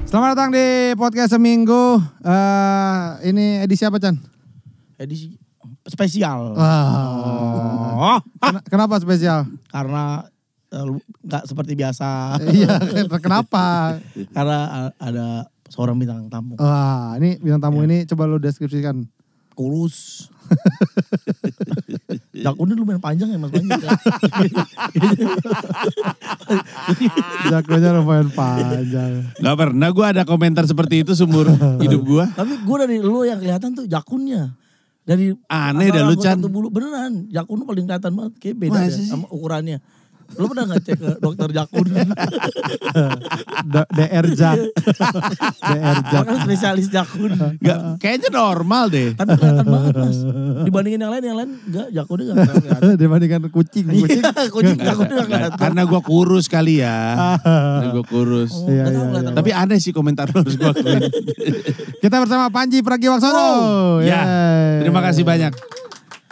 Selamat datang di podcast seminggu. Ini edisi apa, Chan? Edisi spesial. Kenapa spesial? Karena nggak seperti biasa. Iya, kenapa? Karena ada seorang bintang tamu. Wah, ini bintang tamu ini coba lu deskripsikan. Kurus. Jakunnya lumayan panjang ya Mas Panji. Jagonya lumayan panjang. Gak pernah gue ada komentar seperti itu seumur hidup gue. Tapi gue dari lu yang kelihatan tuh jakunnya. Dari Aneh dah lu, Chan. Beneran, jakun lu paling kelihatan banget. Kayak beda ya sama ukurannya. Lu pernah gak cek ke dokter jakun? DR Jak. DR Jak. Kan spesialis jakun. Gak, kayaknya normal deh. Tapi kelihatan banget Mas. Dibandingin yang lain enggak, jakunnya gak kelihatan. Dibandingkan kucing. Kucing jakunnya gak kelihatan. Karena gue kurus kali ya. Karena gue kurus. Iya. Tapi aneh sih komentar lu harus gue akuin. Kita bersama Panji Pragiwaksono. Ya, terima kasih banyak.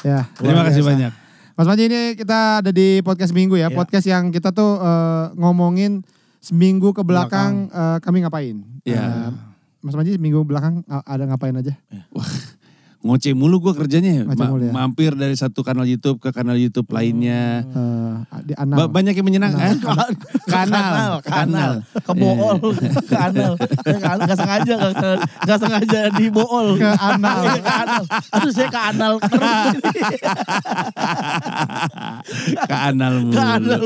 Ya. Terima kasih banyak. Mas Panji, ini kita ada di podcast minggu ya. Podcast yang kita tuh ngomongin seminggu ke belakang kami ngapain. Ya. Mas Panji seminggu belakang ada ngapain aja? Wah, ngoceh mulu gue kerjanya. Ngoceh mulu ya. Mampir dari satu kanal YouTube ke kanal YouTube lainnya. Di Anal. Banyak yang menyenangkan. Kanal. Ke bool, ke anal. Gak sengaja di bool. Ke Anal. Ke anal. Aduh saya ke anal terus. Ke anal mulu. Ke anal.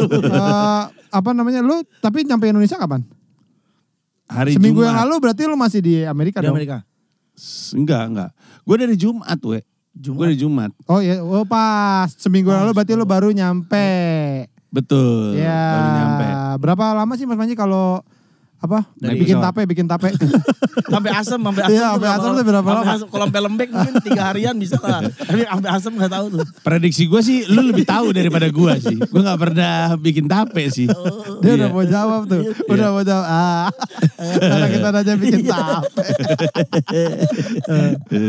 Apa namanya lu tapi nyampe Indonesia kapan? Hari Seminggu Jumat. yang lalu berarti lu masih di Amerika Di dong? Amerika. Enggak. Gue dari Jumat, we. Gue dari Jumat. Oh iya, pas seminggu lalu berarti lu baru nyampe. Betul, Ya. baru nyampe. Berapa lama sih Mas Panji kalau apa? Dari bikin pesawat. tape. Sampai asem. Iya, sampai asem tuh berapa lama? Kalau sampai lembek mungkin 3 harian bisa lah. Tapi sampai asem gak tahu tuh. Prediksi gue sih, lu lebih tahu daripada gue sih. Gue nggak pernah bikin tape sih. Dia Iya. udah mau jawab tuh. Udah mau jawab. Karena kita aja bikin tape.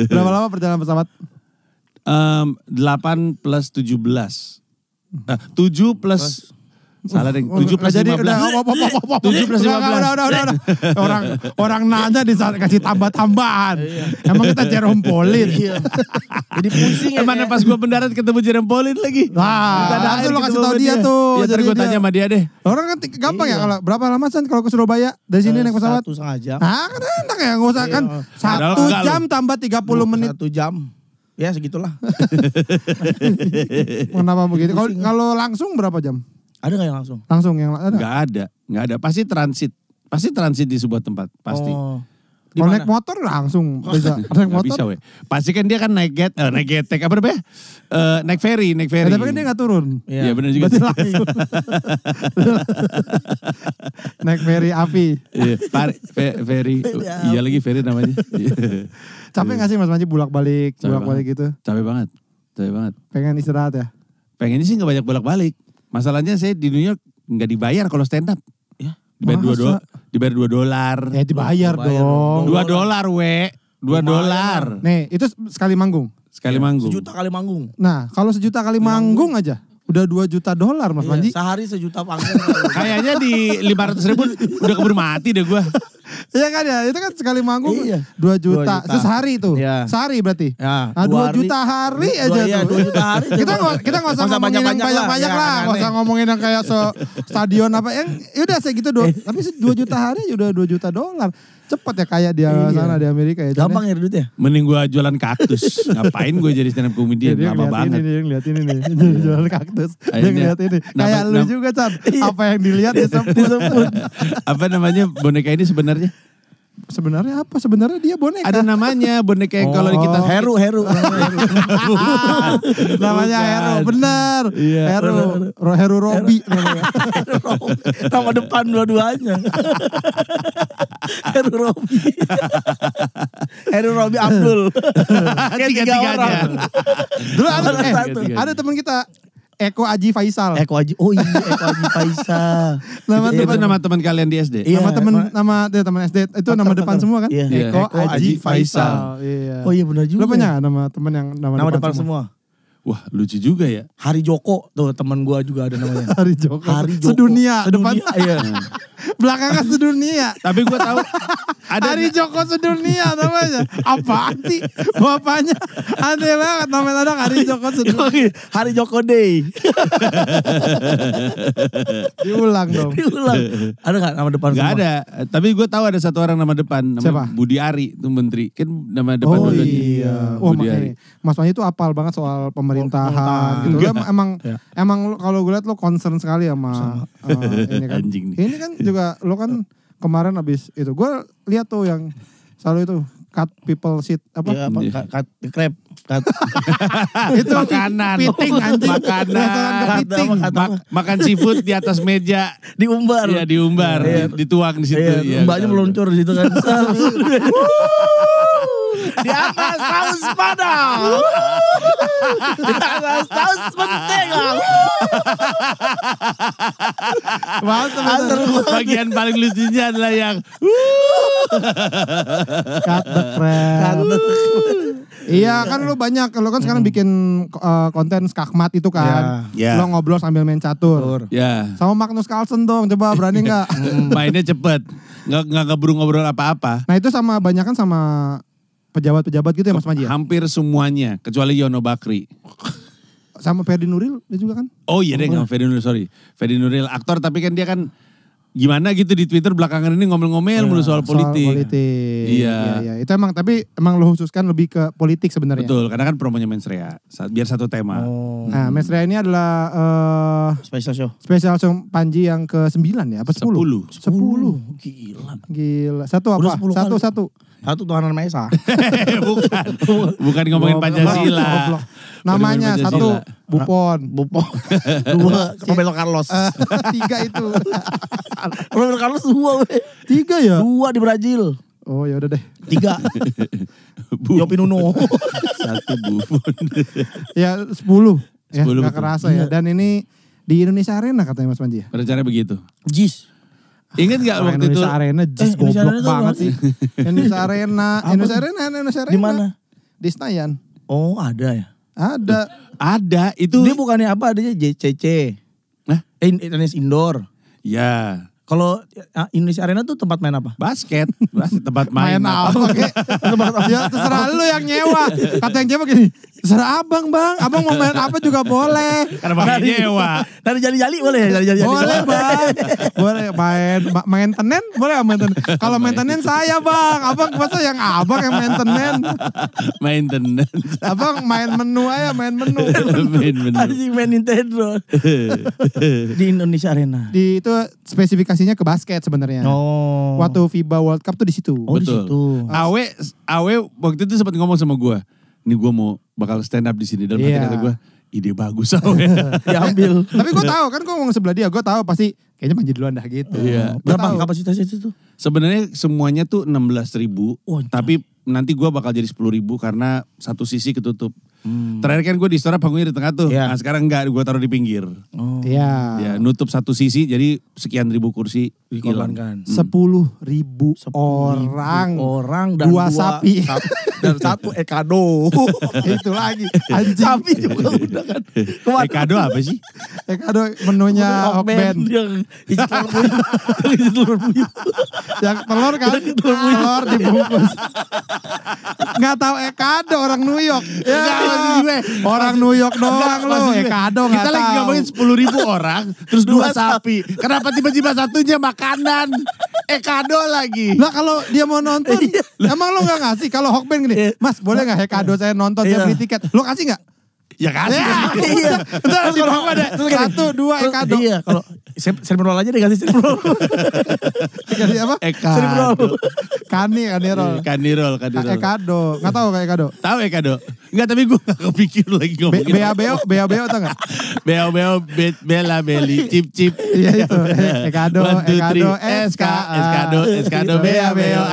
Berapa lama perjalanan pesawat? 8 plus 17. 7 plus... Salah deh, 7 plus 15. Jadi udah 7 plus 15. Udah. Orang nanya dikasih tambah-tambahan. Emang kita Jerome Pauline. Jadi pusing ya. Mana pas gue mendarat ketemu Jerome Pauline lagi. Nah, itu lo kasih tau dia tuh. Ya ntar gue tanya sama dia deh. Orang kan gampang ya kalau berapa lama San kalau ke Surabaya dari sini naik pesawat? 1,5 jam. Ah kan enak ya, nggak usah kan. 1 jam tambah 30 menit. 1 jam. Ya segitulah. Kenapa begitu? Kalau langsung berapa jam? Ada gak yang langsung? Langsung yang ada? Nggak ada. Pasti transit di sebuah tempat, pasti. Oh. Kalau naik motor langsung bisa. Naik Nggak motor. bisa, we. Pasti kan dia kan naik getek apa namanya? Naik ferry. Tapi kan dia nggak turun. Iya benar juga. Berarti langsung. Naik ferry api. Iya, ferry. Iya lagi ferry namanya. Capek nggak sih Mas Panji bolak-balik gitu? Capek banget. Pengen istirahat ya? Pengennya sih nggak banyak bolak-balik. Masalahnya saya di New York nggak dibayar kalau stand up. Ya. Dibayar $2. Ya dibayar dong. $2 we. $2. Nih itu sekali manggung. Sekali manggung. 1 juta kali manggung. Nah kalau 1 juta kali manggung aja. Udah $2 juta Mas Panji. Sehari 1 juta panggung. Kayaknya di 500.000 udah keburu mati deh gue. Iya kan ya, itu kan sekali manggung 2 juta. 2 juta. Itu sehari tuh. Iya. Sehari berarti. Ya, Nah 2 juta hari aja tuh. 2 juta hari. Kita nggak usah ngomongin yang banyak-banyak lah. Nggak usah ngomongin yang kayak stadion apa. Yaudah segitu doang. Tapi 2 juta hari udah $2 juta. Cepet ya kayak di sana di Amerika ya. Gampang ya duitnya. Mending gue jualan kaktus. Ngapain gue jadi stand up comedian? Lama banget. Dia ngeliat ini nih. Jualan kaktus. Dia ngeliat ini. Kayak lu juga Chan. Apa yang dilihat disebut. Apa namanya boneka ini sebenarnya? Sebenarnya apa? Sebenarnya dia boneka. Ada namanya boneka yang kalau kita Heru. Namanya Heru, bener. Iya, Heru Robi. Nama depan dua-duanya. Heru Robi Abdul. Tiga-tiganya. Dulu ada teman kita Eko Aji Faisal. Eko Aji Faisal. Itu nama teman kalian di SD? Iya, Nama teman SD itu nama depan semua kan? Iya. Eko Aji Faisal. Iya. Oh iya benar juga. Lo punya nama teman yang nama depan semua? Wah lucu juga ya. Hari Joko tuh teman gua juga ada namanya. Hari Joko. Hari Joko. Sedunia. Depan. Iya. Belakangan sedunia. Tapi gue tahu ada Hari Joko sedunia namanya. Apaan sih? Bapaknya aneh banget namanya ada Hari Joko sedunia. Hari Joko Day. Diulang dong. Diulang. Ada gak nama depan Gak semua? ada. Tapi gue tahu ada satu orang nama depan. Namanya Siapa? Budi Ari itu menteri. Kan nama depan Oh dulu. iya. Wah Budi Ari. Mas Wahyu itu apal banget soal pemerintahan gitu. Lo emang kalau gue liat lo concern sekali sama ini kan. Anjing nih. Ini kan juga lo kan kemarin abis itu. Gue lihat tuh yang selalu itu cut people shit apa? Ya, apa? Crab. Itu makanan. Kepiting anjing. Makanan. Restoran kepiting. Makan seafood di atas meja. Diumbar. Iya diumbar. Iya. Dituang di situ. Iya, Iya, mbaknya betul. meluncur di situ kan. Di atas saus padang. Di atas saus mentega. Bagian paling lucunya adalah yang Cut the crap. Iya kan lo banyak, lo kan sekarang bikin konten skakmat itu kan. Ya. Lo ngobrol sambil main catur. ya Sama Magnus Carlsen dong, coba berani gak? mainnya cepet. Nggak ngobrol apa-apa. Nah itu sama banyak kan sama pejabat-pejabat gitu ya Mas Manji ya? Hampir semuanya kecuali Yono Bakri. Sama Ferdi Nuril dia juga kan? Oh iya deh, nggak Ferdi Nuril, sorry. Ferdi Nuril aktor tapi kan dia kan gimana gitu di Twitter belakangan ini ngomel-ngomel mulu soal politik. Soal politik. Iya. Iya. Itu emang tapi emang lo khususkan lebih ke politik sebenarnya. Betul, karena kan promonya Mensrea. Biar satu tema. Oh. Nah Mesra ini adalah Special show. spesial show Panji yang ke-9 ya? Apa 10? 10. Gila. Gila. Satu apa? Udah 10 kali. Satu. Satu Tuhanan Maha Esa. Bukan ngomongin Pancasila. Goblok. Namanya Bukan satu Pancasila. Bupon. Bupo. Dua Roberto Carlos. 3 itu. Roberto Carlos 2 weh. 3 ya? 2 di Brazil. Oh ya udah deh. 3. Yopi Nuno. Satu Buffon. Ya 10. Ya 10 gak betul. kerasa ya. Dan ini di Indonesia Arena katanya Mas Panji ya? Rencana begitu. Jis. Ingat gak waktu itu? Indonesia Arena jis Indonesia goblok Arena itu banget apa sih. Indonesia Arena. Apa Indonesia Arena. Di mana? Di Senayan. Oh ada ya. Ada. Ada, itu. Dia bukannya apa adanya JCC. Hah? Indonesia Indoor. Ya, Kalau Indonesia Arena tuh tempat main apa? basket. Tempat main. Main apa kek. Ya terserah lu yang nyewa. Kata yang nyewa gini. Terserah abang bang. Abang mau main apa juga boleh. Karena pakai nyewa. Dari jali-jali boleh ya? Dari jali-jali. Boleh bang. Boleh main tenen. Boleh gak main tenen. Kalau main tenen saya bang. Abang masa yang abang yang main tenen. Maintenance. Abang main menu aja. Main menu. Anjing main Nintendo. Di Indonesia Arena. Di itu spesifikasinya ke basket sebenarnya. Oh. Waktu FIBA World Cup tuh di situ. Oh di Betul. situ. Awe waktu itu sempat ngomong sama gue. Ini gue mau bakal stand up di sini. Dalam hati Iya. kata gue, ide bagus Awe. Diambil. Tapi gue tahu kan gue ngomong sebelah dia. Gue tahu pasti kayaknya Panji duluan dah gitu. Iya. Gua Berapa tahu. kapasitasnya itu tuh? Sebenarnya semuanya tuh 16.000. Oh, Tapi nanti gue bakal jadi 10.000 karena satu sisi ketutup. Terakhir kan gue di Istora panggungnya di tengah tuh. Iya. Nah sekarang enggak, gue taruh di pinggir. Oh. Iya. Ya nutup satu sisi jadi sekian ribu kursi hilang. Dikorbankan. 10.000 orang. Orang dan Dua sapi. Dan satu Ekado. Itu lagi. Anjing. Sapi juga udah kan. Kemarin Kado apa sih? Kado menunya Hokben. yang isi telur puyuh. Yang isi telur puyuh. Yang telur kan. Telur dibungkus. Nggak tahu Kado orang New York. Ya, orang New York doang lo. Kado nggak Kita tahu. lagi ngomongin 10.000 orang, terus 2 sapi. Kenapa tiba-tiba satunya makanan? Kado lagi. Lah kalau dia mau nonton, emang lo nggak ngasih? Kalau Hokben gini, Mas boleh nggak Kado saya nonton, saya beli tiket. Lo kasih nggak? Ya kasih. Iya. Terus kalau Hokben ada 1, 2 Kado. Iya kalau sermerol aja deh kasih sermerol. Kasih apa? Kado. Kanirol. Kanirol. Kado. Nggak tahu kayak Kado. Tahu Kado? Enggak, tapi gue gak kepikir lagi ngomongin. Bea-beo tau nggak? Beo, bela, beli, cip. Iya itu. Kado, 1, 2, 3, SK. Eskado, beo.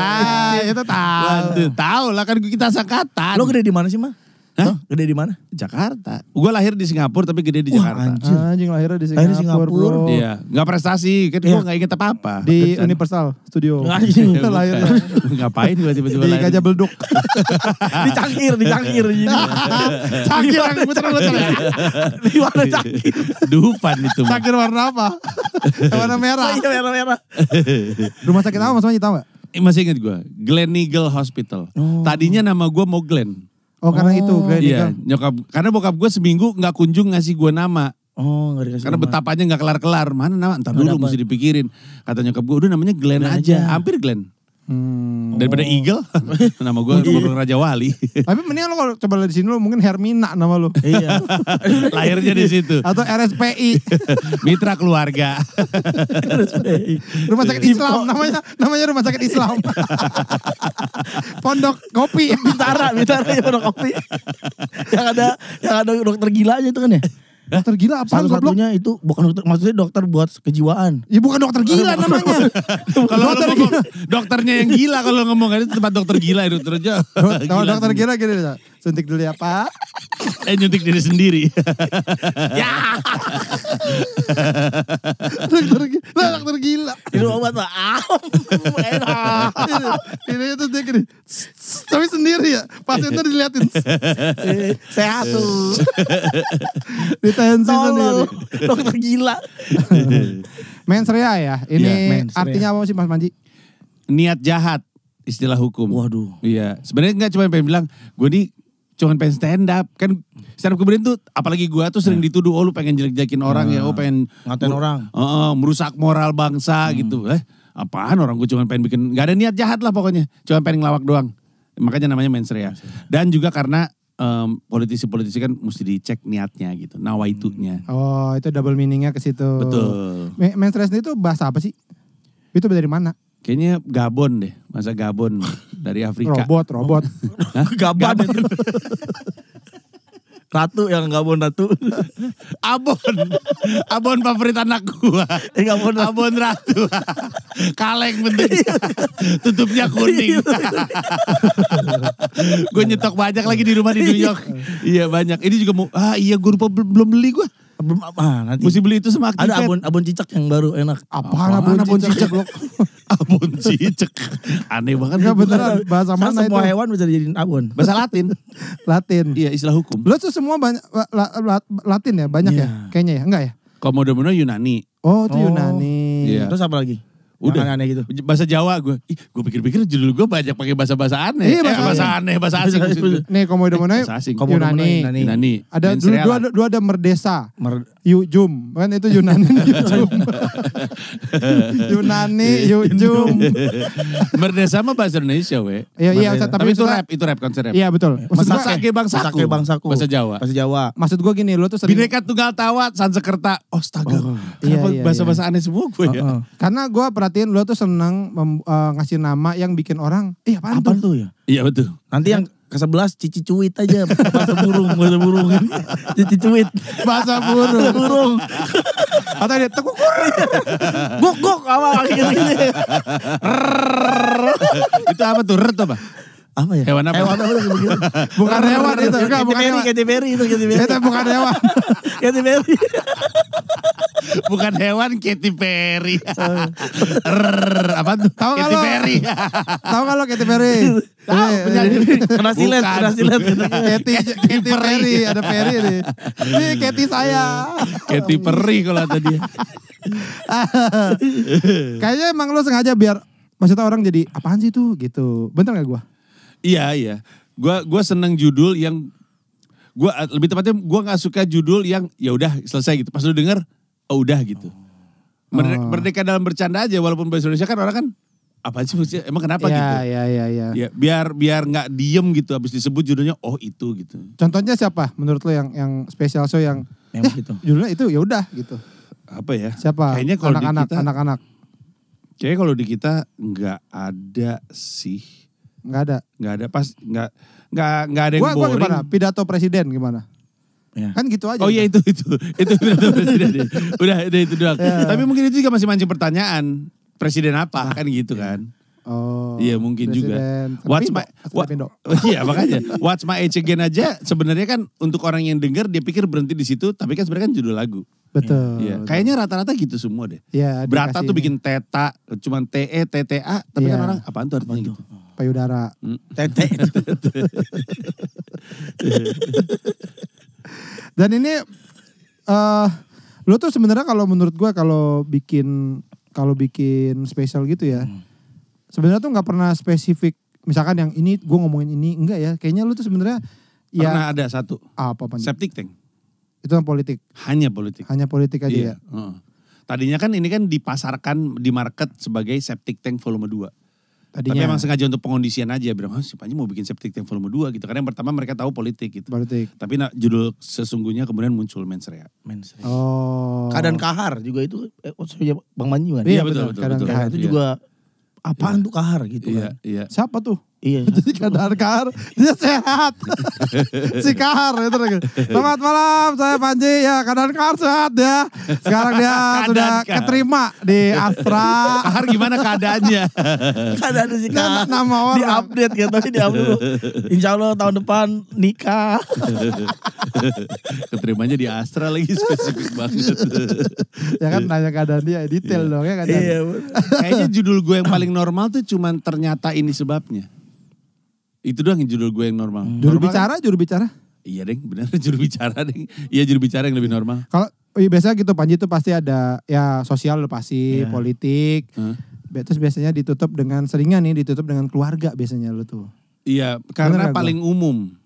Itu tahu. Tahu lah kan kita sangkatan. Lo gede di mana sih mah? Hah? Gede di mana? Jakarta. Gue lahir di Singapura tapi gede di Jakarta. Anjing lahirnya di Lahir di Singapura, Singapura. bro. Iya, nggak prestasi, kan gue nggak inget apa-apa. Di Universal Studio. Anjing. Lahir Ngapain gue tiba-tiba di lahir? Gajah Belduk. Dicangkir gini. Cangkir yang muter-muter. Di mana cangkir? Dufan itu. Mah. Cangkir warna apa? Warna merah. Iya merah-merah. Rumah sakit apa Mas Manji tahu gak? Masih inget gue, Gleneagle Hospital. Tadinya nama gue mau Glenn. Oh karena itu Iya, nyokap, karena bokap gue seminggu nggak kunjung ngasih gue nama. Oh gak dikasih Karena nama. betapanya nggak kelar-kelar. Mana nama? Ntar dulu Ada apa? mesti dipikirin. Kata nyokap gue, udah namanya Glenn aja. Hampir Glenn. Daripada Eagle, nama gue Gubernur Raja Wali. Tapi mendingan lo kalau coba lihat di sini lo mungkin Hermina nama lo. Iya. Lahirnya di situ. Atau RSPI. Mitra keluarga. Rumah sakit Islam namanya rumah sakit Islam. Pondok Kopi. Bintara ya pondok kopi. yang ada dokter gila aja itu kan ya. Dokter gila apaan goblok? Satu-satunya itu bukan dokter, maksudnya dokter buat kejiwaan. Ya bukan dokter gila namanya. Kalau lo ngomong dokternya yang gila kalau ngomong kan itu tempat dokter gila ya dokter aja. Kalau dokter gila gini, suntik dulu ya Pak. Nyuntik diri sendiri. Ya. dokter gila. Itu obat Pak. Enak. Ini itu dia gini. Tapi sendiri ya. Pasiennya diliatin. Sehat tuh. Ditensi sendiri. Dokter gila. Mensrea ya. Ini Iya, mensrea. artinya apa sih Mas Manji? Niat jahat istilah hukum. Waduh. Iya, sebenarnya nggak cuma pengen bilang gue nih cuma pengen stand up. Kan stand up comedian tuh apalagi gue tuh sering dituduh, oh lu pengen jelek-jelekin orang ya, oh pengen Ngatain orang. merusak moral bangsa gitu. Apaan orang gue cuma pengen bikin, nggak ada niat jahat lah pokoknya, cuma pengen ngelawak doang. Makanya namanya mensrea. Dan juga karena politisi-politisi kan mesti dicek niatnya gitu, nawaitunya. Oh itu double meaningnya ke situ. Betul. Mensrea itu bahasa apa sih? Itu dari mana? Kayaknya Gabon deh, masa Gabon dari Afrika. Robot. Hah? Gaban itu. Ratu yang Gabon Ratu. Abon favorit anak gua. Gabon Ratu. Abon Ratu. Kaleng bentuknya. Tutupnya kuning. Gue nyetok banyak lagi di rumah di New York. Iya banyak. Ini juga mau, iya gue lupa belum beli gue. Belum apa nanti. Mesti beli itu sama Activate. Ada abon cicak yang baru enak. Apaan abon cicak? Abon cicak. Aneh banget. Enggak beneran bahasa mana itu? Semua hewan bisa dijadiin abon. Bahasa Latin. Latin. Iya istilah hukum. Lo tuh semua banyak Latin ya? Banyak ya? Kayaknya ya? Enggak ya? Komodo-modo Yunani. Oh itu Yunani. Iya. Terus apa lagi? Udah Yang aneh gitu. Bahasa Jawa gue. Gue pikir-pikir judul gue banyak pakai bahasa-bahasa aneh. Iya, bahasa asing. maksud gue. Nih komodo-modo Bahasa asing. Yunani. Yunani. Ada Mensrea dua ada merdesa. Yujum. Kan itu Yunani. Yujum. Yunani, Yujum. Merdesa mah bahasa Indonesia we. Iya, Tapi itu rap konsep rap. Iya betul. Masake bangsaku. Bahasa Jawa. Bahasa Jawa. Maksud gue gini, lo tuh sering. Bineka Tunggal Tawa, Sansekerta. Astaga. Kenapa Iya, bahasa-bahasa aneh semua gue ya? Karena gue perhatiin lo tuh seneng ngasih nama yang bikin orang, apaan Apa tuh? tuh ya? Iya betul. Nanti yang ke-11 Cici Cuit aja. Bahasa burung. Cici Cuit. Bahasa burung. Atau dia tekukur. Gok apa gitu. Itu apa tuh? Ret apa? Apa ya? Hewan apa? Hewan apa tuh begitu? Bukan hewan itu, enggak bukan hewan. Katy Perry itu Katy Perry. Itu bukan hewan. Katy Perry. Bukan hewan, Katy Perry. Apa tuh? Tahu Katy kalau- Perry. Tahu kalau Katy Perry? Kena silet. Katy Perry, ada Perry nih. Ini Katy saya. Katy Perry kalau kata dia. Kayaknya emang lo sengaja biar maksudnya orang jadi apaan sih tuh gitu. Bener gak gue? Iya. Gua seneng judul yang lebih tepatnya gue nggak suka judul yang ya udah selesai gitu. Pas lu denger, oh udah gitu. Merdeka dalam bercanda aja walaupun bahasa Indonesia kan orang kan apa sih maksudnya? Emang kenapa gitu? Iya. Ya, biar nggak diem gitu habis disebut judulnya oh itu gitu. Contohnya siapa menurut lo yang special show yang gitu. judulnya itu ya udah gitu. Apa ya? Siapa? Kayaknya kalau Anak-anak. Kayaknya kalau di kita nggak ada sih. Nggak ada. Pas nggak ada yang Gua boring. gimana? Pidato presiden gimana? Ya. Kan gitu aja. Oh iya itu pidato presiden. Udah itu doang. Tapi mungkin itu juga masih mancing pertanyaan. Presiden apa kan gitu kan. Oh. Iya mungkin juga. Iya makanya Watch My Age Again aja sebenarnya kan untuk orang yang dengar dia pikir berhenti di situ, tapi kan sebenarnya kan judul lagu. Betul. Iya. Kayaknya rata-rata gitu semua deh. Iya. Brata tuh bikin teta, cuman TE, TTA, tapi kan orang apaan tuh artinya gitu. Payudara. Tete. Dan ini lo tuh sebenarnya kalau menurut gue kalau bikin spesial gitu ya. Sebenarnya tuh nggak pernah spesifik. Misalkan yang ini gue ngomongin ini enggak ya. Kayaknya lu tuh sebenarnya pernah ada satu. Apa? Septic Tank. Itu yang politik. Hanya politik. Hanya politik aja iya. ya. Tadinya kan ini kan dipasarkan di market sebagai Septic Tank volume 2. Tadinya. Tapi emang sengaja untuk pengondisian aja. Bilang, si Panji mau bikin Septic Tank volume 2 gitu. Karena yang pertama mereka tahu politik gitu. Politik. Tapi judul sesungguhnya kemudian muncul Mens Rea. Oh. Keadaan kahar juga itu Bang Manji kan. Iya betul. Itu juga apaan tuh kahar gitu kan. Iya. Siapa tuh? Iya. Jadi keadaan kahar, dia sehat. Si kahar itu. Selamat malam, saya Panji. Ya keadaan kahar sehat ya. Sekarang dia sudah keterima di Astra. Kahar gimana keadaannya? Keadaan si kahar. Nama orang. Di-update gitu, tapi di-update dulu. Insya Allah tahun depan nikah. Keterimanya di Astra lagi spesifik banget. Ya kan nanya keadaan dia, detail dong ya kan. Iya. Kayaknya judul gue yang paling normal tuh cuman ternyata ini sebabnya. Itu doang yang judul gue yang normal. Juru bicara? Iya deng, benar juru bicara deng. Iya juru bicara yang lebih normal. Kalau biasanya gitu Panji itu pasti ada ya sosial pasti, politik. Terus biasanya ditutup dengan seringan nih, ditutup dengan keluarga biasanya lu tuh. Iya, karena paling umum.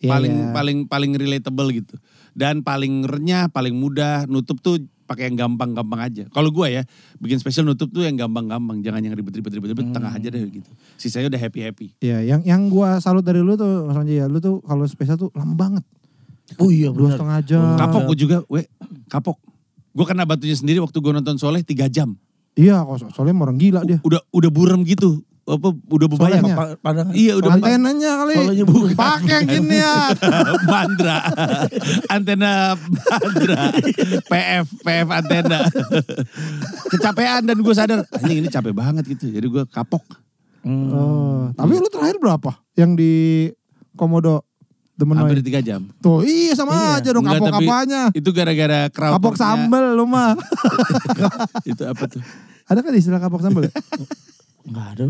Paling relatable gitu. Dan paling renyah, paling mudah, nutup tuh pakai yang gampang-gampang aja. Kalau gue ya, bikin spesial nutup tuh yang gampang-gampang, jangan yang ribet-ribet tengah aja deh gitu. Sisanya udah happy-happy. Iya, yang gue salut dari lu tuh Mas Panji ya, lu tuh kalau spesial tuh lama banget. Oh iya benar. 2,5 jam. Kapok gue juga, kapok. Gue kena batunya sendiri waktu gue nonton Soleh 3 jam. Iya, soalnya orang gila dia. Udah burem gitu. Udah bebayang. Iya udah antenanya kali. Pakai yang gini ya. Mandra. Antena Mandra. PF antena. Kecapean dan gue sadar, anjing ini capek banget gitu. Jadi gue kapok. Tapi lu terakhir berapa? Yang di Komodo hampir 3 jam. Tuh iya sama aja dong. Kapok apanya. Itu gara-gara crowd. Kapok sambel lu mah. Itu apa tuh? Ada kan istilah kapok sambel? Enggak ada,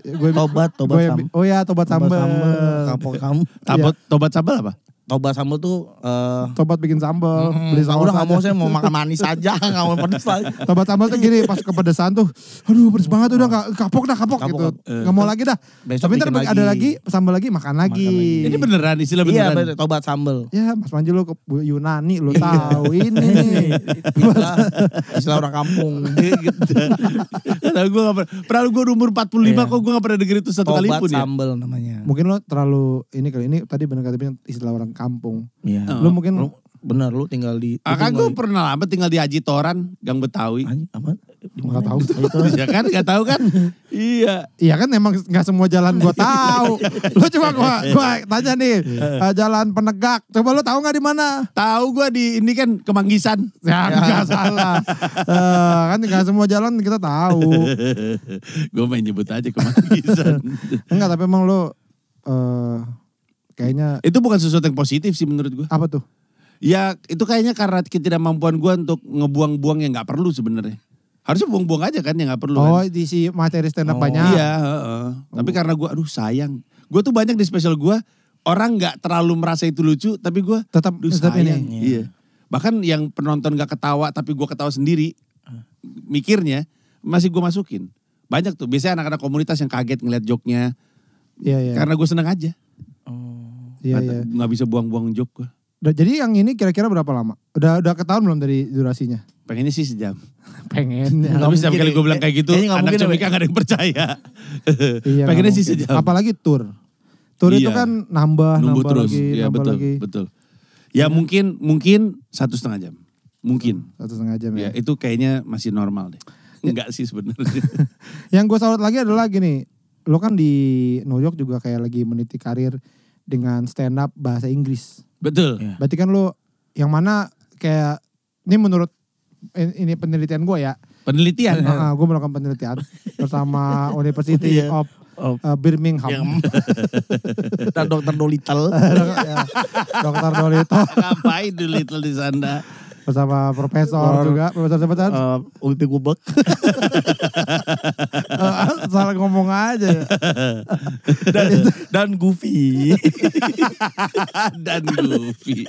Tobat sambal. Oh ya, tobat sambal. Kapok kamu. Tobat sambal apa? Tobat sambal tuh tobat bikin sambal, beli saus. Udah enggak mau, saya mau makan manis aja, enggak mau pedes lagi. Tobat sambal tuh gini, pas kepedesan tuh, aduh pedes banget udah kapok gitu. Enggak mau lagi dah. Tapi ntar ada lagi sambal lagi, makan lagi. Ini beneran istilah beneran. Iya, tobat sambal. Ya, Mas Panji lu ke Yunani lu tahu ini. Istilah orang kampung. Tahu gue enggak pernah gue umur 45 kok gue enggak pernah denger itu satu kali pun ya. Tobat sambal namanya. Mungkin lo terlalu ini kali ini tadi bener katanya istilah orang kampung. Iya. Lu mungkin bener lu tinggal di. Kan gue pernah lama tinggal di Aji Toran, Gang Betawi. Apa? Enggak tahu. Ya kan enggak tahu kan? Iya. Iya kan emang enggak semua jalan gua tahu. Lu coba gua tanya nih, jalan Penegak. Coba lu tahu enggak di mana? Tahu gua di ini kan Kemanggisan. Ya enggak salah. Kan enggak semua jalan kita tahu. Gue main nyebut aja Kemanggisan. Enggak, tapi emang lu kayaknya itu bukan sesuatu yang positif sih menurut gue. Apa tuh? Ya itu kayaknya karena ketidakmampuan gue untuk ngebuang-buang yang gak perlu sebenarnya. Harusnya buang-buang aja kan yang gak perlu. Oh kan. diisi materi stand up banyak. Iya. Tapi karena gue sayang. Gue tuh banyak di spesial gue. Orang gak terlalu merasa itu lucu. Tapi gue tetap sayang. Ini. Iya. Bahkan yang penonton gak ketawa tapi gue ketawa sendiri. Mikirnya masih gue masukin. Banyak tuh. Biasanya anak-anak komunitas yang kaget ngeliat joke-nya. Iya. Karena gue seneng aja. Iya. Gak bisa buang-buang joke gue. Jadi yang ini kira-kira berapa lama? Udah ketahuan belum dari durasinya? Pengennya sih sejam. Pengen. Tapi setiap kali gue bilang kayak gitu, anak comika gak ada yang percaya. Iya, pengennya sih sejam. Apalagi tour. Tour itu kan nambah terus. Lagi, ya, nambah betul, lagi. Betul. Ya mungkin 1,5 jam. Mungkin. 1,5 jam ya. Itu kayaknya masih normal deh. Enggak sih sebenarnya. Yang gue salut lagi adalah gini. Lo kan di New York juga kayak lagi meniti karir dengan stand up bahasa Inggris. Betul. Ya. Berarti kan lo yang mana kayak ini menurut ini penelitian gue ya. Penelitian. Gue melakukan penelitian bersama University Iya. of Birmingham. Dan Dokter Dolittle. Dokter Dolito Ngapain Dolittle di sana? bersama profesor juga, profesor siapa kan? Ulti Gubek. Salah ngomong aja. Dan Goofy. Dan Goofy.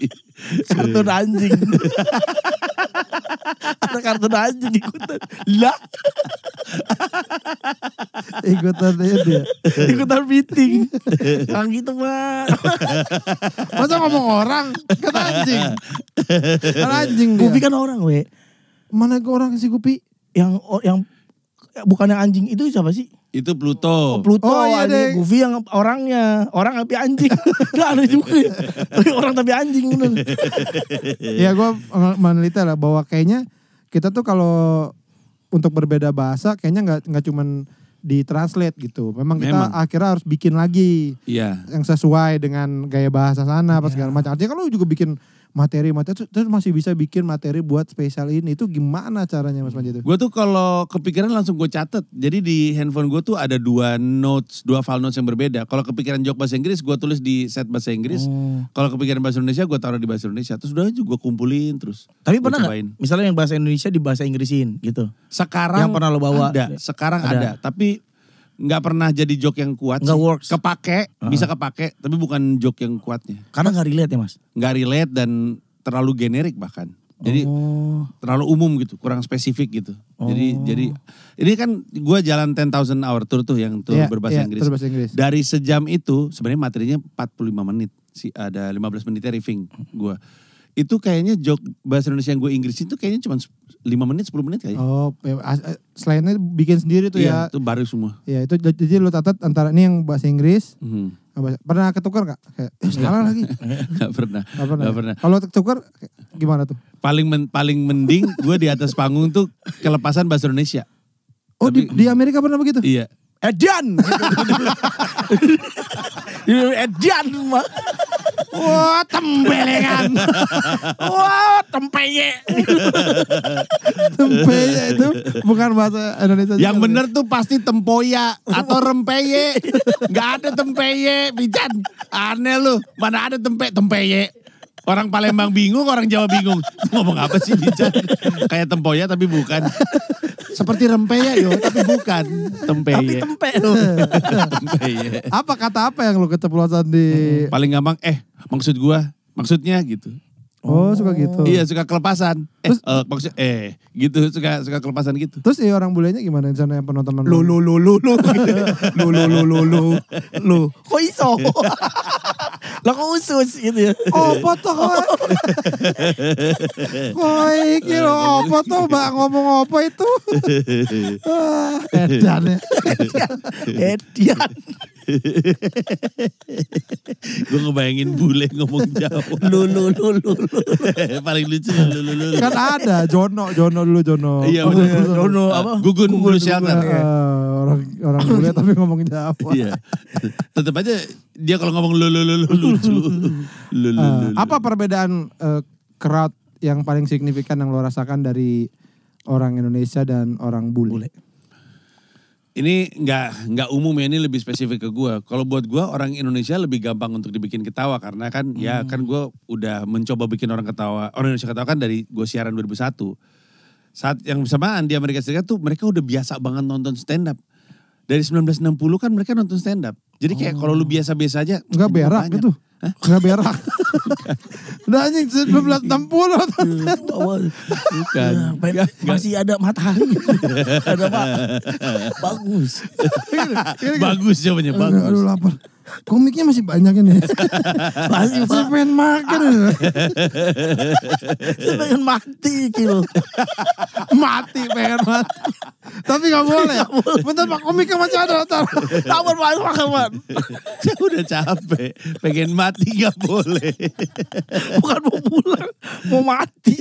Kartun anjing. Ada kartun anjing ikutan. Lah. Ikutan itu ya. Ikutan meeting. Yang gitu mah. Masa ngomong orang? Kan anjing. Kan anjing dia. Goofy kan orang we. Mana ke orang si Gupi? Yang bukan yang anjing itu siapa sih? Itu Pluto. Pluto, Oh, iya, anjing. deh. Goofy yang orangnya. Orang tapi anjing. Gak ada juga. Orang tapi anjing. Bener. Ya gue meneliti lah bahwa kayaknya kita tuh kalau untuk berbeda bahasa kayaknya nggak cuman ditranslate gitu. Memang kita akhirnya harus bikin lagi Iya. yang sesuai dengan gaya bahasa sana apa segala macam. Artinya kan lu juga bikin materi terus masih bisa bikin materi buat spesial ini. Itu gimana caranya Mas Panji itu? Gue tuh kalau kepikiran langsung gue catet. Jadi di handphone gue tuh ada dua file notes yang berbeda. Kalau kepikiran joke bahasa Inggris, gue tulis di set bahasa Inggris. Kalau kepikiran bahasa Indonesia, gue taruh di bahasa Indonesia. Terus udah juga kumpulin terus. Tapi Gua pernah cobain. gak? Misalnya yang bahasa Indonesia di bahasa Inggrisin gitu. Sekarang Yang pernah lo bawa? ada. Sekarang ada. Tapi nggak pernah jadi joke yang kuat Nggak sih. works. Kepake, bisa kepake. Tapi bukan joke yang kuatnya. Karena gak relate ya Mas? Nggak relate dan terlalu generik bahkan. Jadi terlalu umum gitu, kurang spesifik gitu. Jadi ini kan gue jalan 10,000 hour tour tuh yang tour berbahasa Inggris. Tour bahasa Inggris. Dari sejam itu sebenarnya materinya 45 menit. Ada 15 menitnya riffing gue. Itu kayaknya joke bahasa Indonesia yang gue Inggris itu kayaknya cuma 5 menit, 10 menit kayaknya. Oh, selainnya bikin sendiri tuh Iya, ya. itu baru semua. Ya itu jadi lu catat antara ini yang bahasa Inggris. Mhm. Pernah ketukar gak? Kayak salah lagi. Gak pernah. Gak pernah. Kalau ketukar gimana tuh? Paling mending gue di atas panggung tuh kelepasan bahasa Indonesia. Oh di Amerika pernah begitu? Iya. Edian. Edian mah. Wah tembelengan. Wah tempeye. Tempeye itu bukan bahasa Indonesia. Yang bener tuh pasti tempoya atau rempeye. Gak ada tempeye, Bican. Aneh lu, mana ada tempeye. Orang Palembang bingung, orang Jawa bingung. Ngomong apa sih Bican? Kayak tempoya tapi bukan. Seperti rempeye yo, tapi bukan. Tempeye. Tempe. Tempeye. Apa kata apa yang lu keceplosan di? Paling gampang, maksudnya gitu. Oh suka gitu. Iya suka kelepasan. Gitu suka kelepasan gitu. Terus orang bulenya gimana di sana yang penonton Lo. Kok iso? Lah kok usus gitu ya? Apa tuh kowe? Kowe iki lho apa tuh mbak ngomong apa itu? Edan ya. Edian. Gue ngebayangin bule ngomong Jawa. Lu. Paling lucu lu. Kan ada Jono dulu Jono. Iya bener. Jono apa? Gugun Blue Shelter. Orang bule tapi ngomong Jawa. Iya. Tetap aja dia kalau ngomong lu lucu. Lu. Apa perbedaan crowd yang paling signifikan yang lo rasakan dari orang Indonesia dan orang bule? Ini nggak umum ya, ini lebih spesifik ke gue. Kalau buat gue orang Indonesia lebih gampang untuk dibikin ketawa karena kan ya kan gue udah mencoba bikin orang Indonesia ketawa kan dari gue siaran 2001. Saat yang bersamaan di Amerika Serikat tuh mereka udah biasa banget nonton stand up. Dari 1960 kan mereka nonton stand up. Jadi kayak kalau lu biasa-biasa aja. Enggak berak banyak. gitu. Enggak berak. Udah anjing 1960. Bukan. Masih ada matahari. Ada apa? Bagus. Bagus jawabannya, bagus. Aduh lapar. Komiknya masih banyak ini. Masih Saya pengen makan. Saya pengen mati gitu. Mati pengen mati. Tapi gak boleh. Bentar Pak, komiknya masih ada. Sabar makan. Saya udah capek. Pengen mati gak boleh. Bukan mau pulang, mau mati.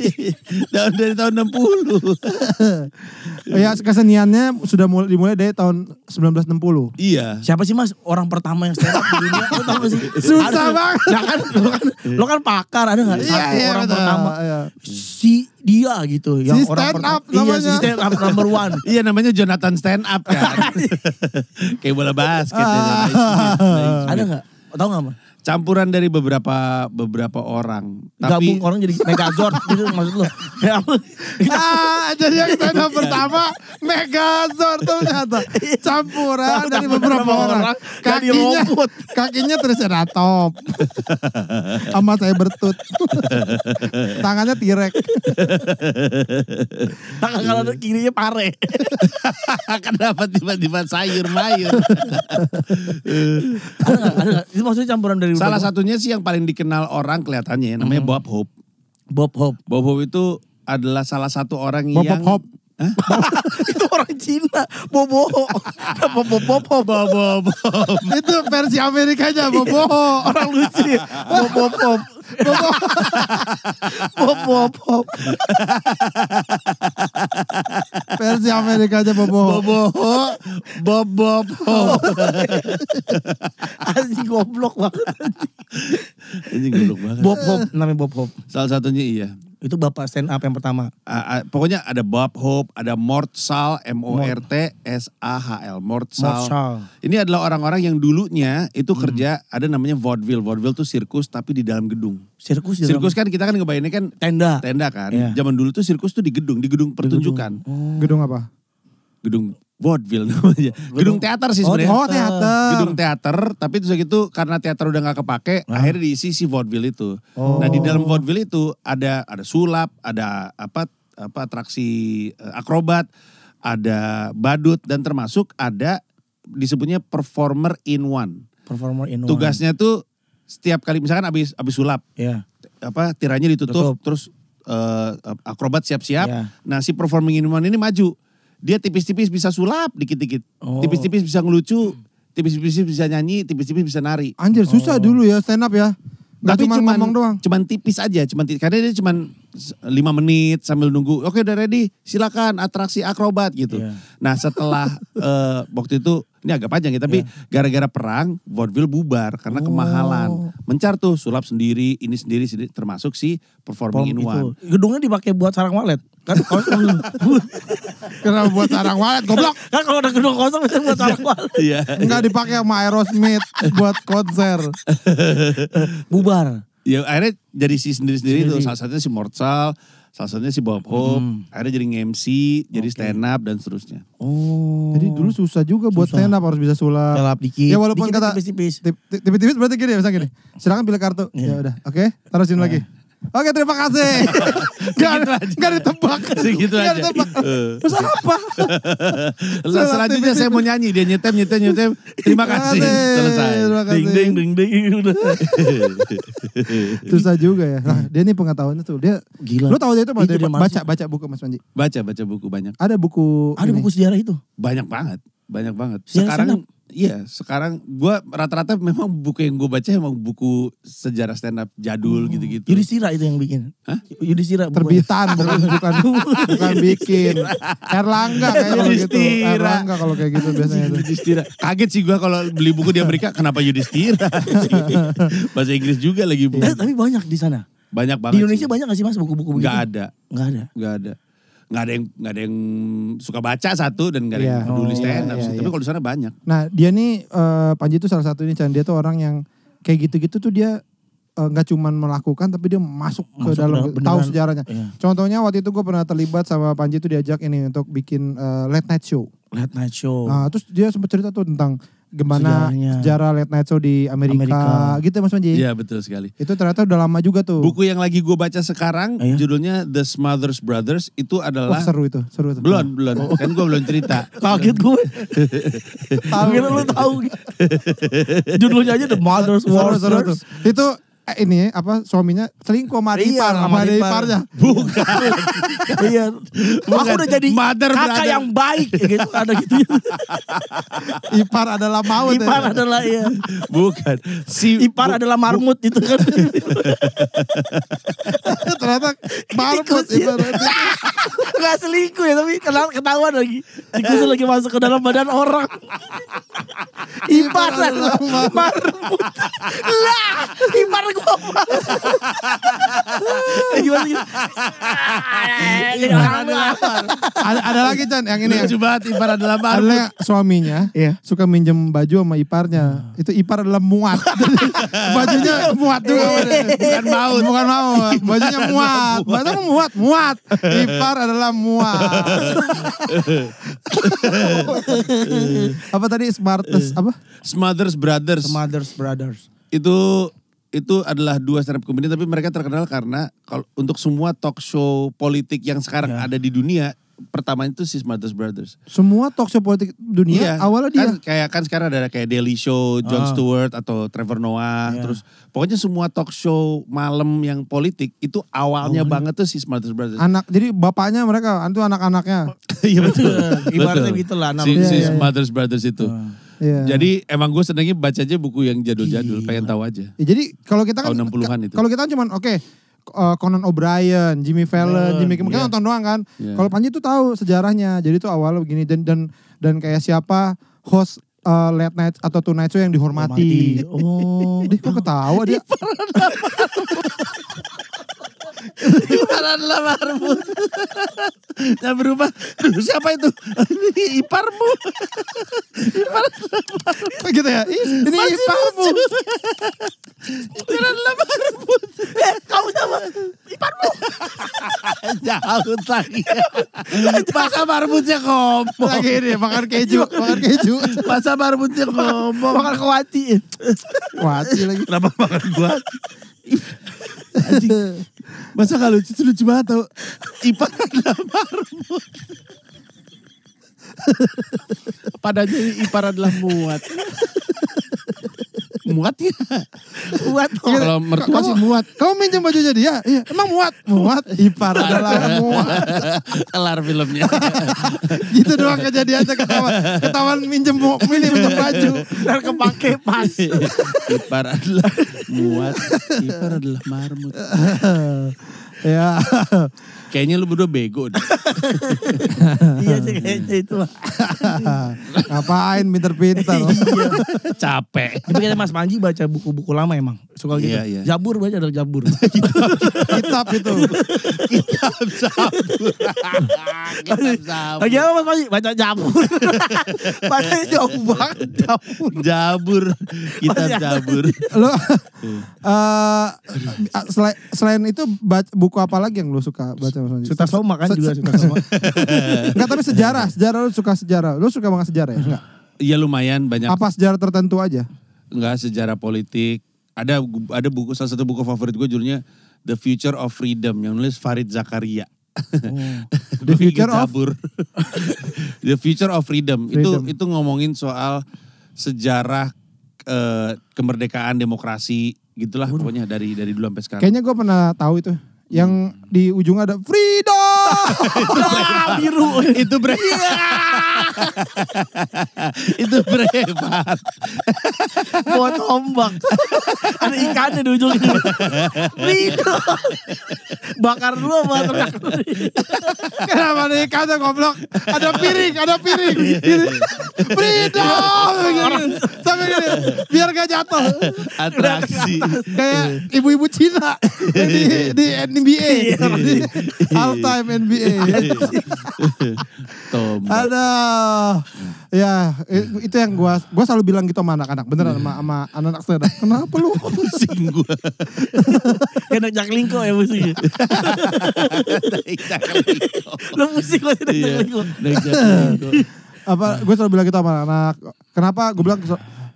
Dari tahun 60. Ya keseniannya sudah dimulai dari tahun 1960. Iya. Siapa sih Mas orang pertama yang stand up di dunia? Lo tau gak sih? Susah Ada. banget. Nah kan, lo kan pakar, ada gak satu Iya, orang betul. pertama? Iya. Si dia gitu. Yang Si stand up namanya. Iya, si stand up number one. Iya namanya Jonathan stand up kan. Kayak bola basket. Ada gak? Tahu gak, Mas? Campuran dari beberapa orang. Gabung Tapi orang jadi Megazord gitu maksud lu. Ya, Jadi yang stand up pertama Megazord ternyata campuran dari beberapa orang. jadi robot. Kakinya Triceratops. Sama saya bertut. Tangannya T-Rex. Tangan kanan kirinya pare. kenapa tiba-tiba sayur mayur? Ada gak? Itu maksudnya campuran dari Salah beberapa- satunya sih yang paling dikenal orang kelihatannya namanya Bob Hope. Bob Hope. Bob Hope itu adalah salah satu orang Bob yang Hope. Itu orang Cina. Bobo. Bob. Itu versi Amerikanya Bobo. Orang lucu. Bob. Bob. Versi Amerikanya Bobo. Bob Hope. Anjing goblok banget. Ini goblok banget. Bob Hope, namanya Bob Hope. Salah satunya iya. Itu bapak stand up yang pertama. Pokoknya ada Bob Hope, ada Mort Sahl, Mortshal. Marshall. Ini adalah orang-orang yang dulunya itu kerja ada namanya vaudeville. Vaudeville tuh sirkus tapi di dalam gedung. Sirkus di dalam- Sirkus kan kita kan ngebayanginnya kan tenda. tenda kan. Iya. Zaman dulu tuh sirkus tuh di gedung pertunjukan. Gedung apa? Gedung vaudeville namanya. Gedung teater sih sebenarnya. Oh, teater. Gedung teater, tapi terus gitu karena teater udah gak kepake, akhirnya diisi si vaudeville itu. Oh. Nah di dalam vaudeville itu ada sulap, ada apa atraksi akrobat, ada badut dan termasuk ada disebutnya performer in one. Performer in one. Tugasnya tuh setiap kali misalkan abis sulap, Iya. tiranya ditutup, terus akrobat siap-siap. Iya. Nah si performing in one ini maju. Dia tipis-tipis bisa sulap dikit-dikit. Oh. Tipis-tipis bisa ngelucu, tipis-tipis bisa nyanyi, tipis-tipis bisa nari. Anjir susah dulu ya stand up ya. Gak cuma ngomong doang. Cuman tipis aja, karena dia cuman 5 menit sambil nunggu. Oke udah ready, silakan atraksi akrobat gitu. Iya. Nah setelah waktu itu ini agak panjang ya, tapi gara-gara perang vaudeville bubar karena kemahalan. Mencar tuh sulap sendiri, ini sendiri termasuk si performing in one. Gedungnya dipakai buat sarang walet. Kan Kenapa buat sarang walet goblok? kan kalau ada gedung kosong bisa buat sarang walet. Iya. Enggak dipakai sama Aerosmith buat konser. Bubar. Ya akhirnya jadi si sendiri-sendiri Sendiri. tuh. Salah satunya si Mortsal, salah satunya si Bob Hope. Akhirnya jadi nge-MC, jadi stand up dan seterusnya. Oh. Jadi dulu susah juga buat Susah. stand up, harus bisa sulap. Gelap dikit. Ya walaupun Dikit kata tipis-tipis. tipis-tipis berarti gini ya, misalnya gini. Silakan pilih kartu. Ya udah, oke. Taruhin lagi. Oke, terima kasih. Gak ditebak. Segitu Nggak aja. ditebak. Terus apa? Selanjutnya saya mau nyanyi, dia nyetem. Terima kasih. Selesai. Terima kasih. Ding udah. Susah juga ya. Nah, dia nih pengetahuannya tuh. Dia Gila. lu tahu dia itu Itu dia masuk. baca buku Mas Panji. Baca buku banyak. Ada buku Ada ini. buku sejarah itu. Banyak banget. Sejarah Sekarang gue rata-rata memang buku yang gue baca emang buku sejarah stand up jadul gitu-gitu. Yudhistira itu yang bikin. Hah? Yudhistira bukunya. terbitan bukan bikin. Erlangga kayak kalau gitu. Yudhistira. Erlangga kalau kayak gitu biasanya tuh. Yudhistira. Kaget sih gue kalau beli buku di Amerika, kenapa Yudhistira? Bahasa Inggris juga lagi bu. Tapi banyak di sana. Banyak banget. Di Indonesia sih. banyak gak sih Mas buku-buku begitu? Nggak ada. Nggak ada. Nggak ada yang suka baca satu dan nggak ada yang Iya. peduli Oh, stand up iya, sih. iya. Tapi kalau di sana banyak. Nah dia nih Panji tuh salah satu ini Chan. Dia tuh orang yang kayak gitu-gitu tuh dia nggak cuman melakukan tapi dia masuk ke dalam beneran. tahu sejarahnya. Iya. Contohnya waktu itu gue pernah terlibat sama Panji tuh diajak ini untuk bikin late night show. Late night show. Nah terus dia sempat cerita tuh tentang gimana Sejarahnya. sejarah late night show di Amerika. Gitu Mas Panji. Iya betul sekali. Itu ternyata udah lama juga tuh. Buku yang lagi gue baca sekarang Iya. judulnya The Smothers Brothers itu Wah, adalah seru itu. belum kan gue belum cerita. Kaget gue. Tahu. Kira lu tahu. Judulnya aja The Mother's Seru tuh. Warriors. Itu ini apa suaminya selingkuh sama adik Iya, ipar, sama sama adik adik ipar. iparnya. Bukan. Iya. Aku udah jadi Mother, kakak brother. yang baik gitu ada gitu. Ipar adalah maut. Ipar adalah ya. Bukan. Ipar adalah marmut itu kan. Ternyata marmut Tikus, ya. ibaratnya. Gak selingkuh ya tapi ketahuan lagi. Tikus lagi masuk ke dalam badan orang. Ipar adalah marmut. Lah, ipar gua. Gimana gitu? Ada lagi Chan yang ini. Lucu banget, ipar adalah marmut. Ada yang suaminya suka minjem baju sama iparnya. Itu ipar adalah muat. Bajunya muat juga. Bukan maut. Bukan maut. Bajunya muat. Bajunya muat. Ipar adalah muat. Apa tadi smartest apa? Smothers Brothers. Smothers Brothers. Itu adalah dua stand up comedian tapi mereka terkenal karena kalau untuk semua talk show politik yang sekarang ada di dunia, pertamanya itu si Smothers Brothers. Semua talk show politik dunia awalnya dia. Kan sekarang ada kayak Daily Show, Jon Stewart atau Trevor Noah, terus pokoknya semua talk show malam yang politik itu awalnya banget tuh si Smothers Brothers. Jadi bapaknya mereka, itu anak-anaknya. Iya betul. Ibaratnya gitu lah. Si Smothers Brothers itu. Iya. Jadi emang gue senengnya baca aja buku yang jadul-jadul, pengen tahu aja. Ya, jadi kalau kita kan tahun 60-an itu. Kalau kita cuman Conan O'Brien, Jimmy Fallon, Jimmy Kimmel kan nonton doang kan. Kalau Panji tuh tahu sejarahnya. Jadi tuh awalnya begini dan kayak siapa host late night atau tonight show yang dihormati. Dia kok ketawa dia. Ipar adalah marmut. Nah berubah. Duh, siapa itu? Ini iparmu. Ipar adalah marmut. Gitu ya. Ini iparmu. Ipar adalah marmut. Kamu sama iparmu. Jauh lagi. Masa marmutnya ngomong. Lagi ini makan keju. Masa marmutnya ngomong. Makan kewati. Wati lagi. Kenapa makan gua? Anjing. Masa gak lucu? Itu lucu banget tau. Ipar adalah marmut. Padahal ipar adalah muat. Muat ya? Muat. Kalau mertua sih muat. Kamu minjem bajunya dia? Iya. Emang muat? Muat. Ipar adalah muat. Kelar filmnya. Gitu doang kejadiannya ketahuan minjem baju. Dan kepake pas. Ipar adalah muat. Ipar adalah marmut. Ya. Kayaknya lu berdua bego deh. Iya sih kayaknya itu. Ngapain pinter-pinter. Capek. Tapi kayaknya Mas Panji baca buku-buku lama emang. Suka gitu. Iya. Jabur baca ada jabur. Kitab itu. Kitab sabur. Lagi apa Mas Panji? Baca jabur. Bacanya jauh banget. Jabur. Kitab jabur. Lo selain itu buku apa lagi yang lo suka baca? Suta Soma kan juga Suta Soma. Enggak, tapi sejarah lu suka sejarah. Lu suka banget sejarah ya? Enggak. Iya lumayan banyak. Apa sejarah tertentu aja? Enggak, sejarah politik. Ada buku, salah satu buku favorit gue judulnya The Future of Freedom yang nulis Farid Zakaria. The Future of The Future of Freedom. Itu ngomongin soal sejarah kemerdekaan, demokrasi gitulah pokoknya dari dulu sampai sekarang. Kayaknya gue pernah tahu itu. Yang di ujung ada freedom. Biru. Itu itu berebat. Buat ombak. Ada ikannya di ujungnya. Freedom. Bakar dulu apa teriak. Kenapa ada ikannya goblok? Ada piring. Freedom. Sampai gini. Biar gak jatuh. Atraksi. Kayak ibu-ibu Cina. Di NBA. Halftime NBA. Ada. Ya, itu yang gua selalu bilang gitu sama anak-anak. Beneran sama anak-anak stand up. Kenapa lu? Pusing gua. Kayak Jaklingko ya pusing. Lu pusing kok Jaklingko. Apa gue selalu bilang gitu sama anak. Kenapa gue bilang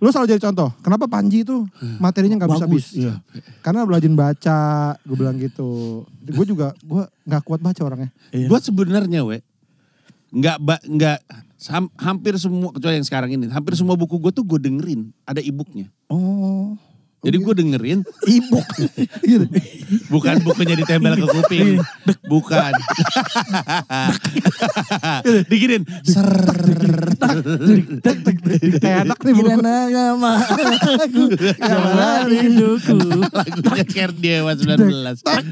lu selalu jadi contoh. Kenapa Panji itu materinya gak bisa habis? Iya. Karena rajin baca, gue bilang gitu. Gue gak kuat baca orangnya. Iya. Gue sebenarnya hampir semua, kecuali yang sekarang ini, hampir semua buku gue tuh gue dengerin. Ada e-booknya. Oh. Jadi gue dengerin. E-book. Bukan bukunya ditempel ke kuping. Bukan. Diginin. Kayak enak nih buku. Nama aku. Sama rinduku. Lagunya Kert Dewa 19. Tak.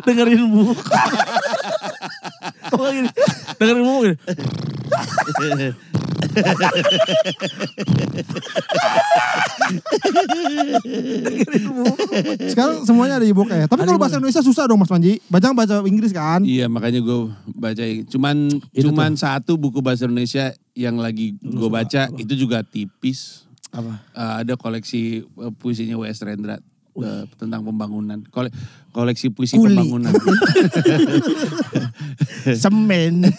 Dengerin buku. gini. Dengerin Mumu gini. Sekarang semuanya ada e-book ya. Tapi kalau bahasa Indonesia susah dong Mas Panji. Baca Inggris kan. Iya makanya gue baca. Cuman satu buku bahasa Indonesia yang lagi gue baca itu juga tipis. Apa? Ada koleksi puisinya W.S. Rendra tentang pembangunan. Koleksi puisi Kuli. pembangunan. Semen.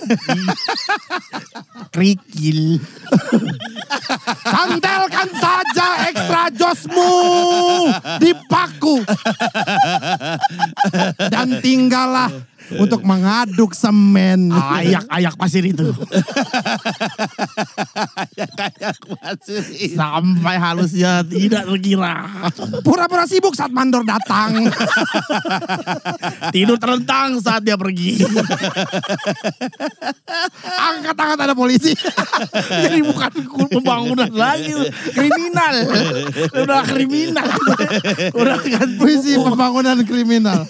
Kerikil. Cantelkan saja ekstra josmu di paku. Dan tinggallah untuk mengaduk semen. Ayak-ayak pasir itu. Kayak masih. Sampai halusnya tidak terkira. Pura-pura sibuk saat mandor datang. Tidur terlentang saat dia pergi. Angkat-angkat ada polisi. Jadi bukan pembangunan lagi. Kriminal. Udah kriminal. Udah kan. Puisi pembangunan kriminal.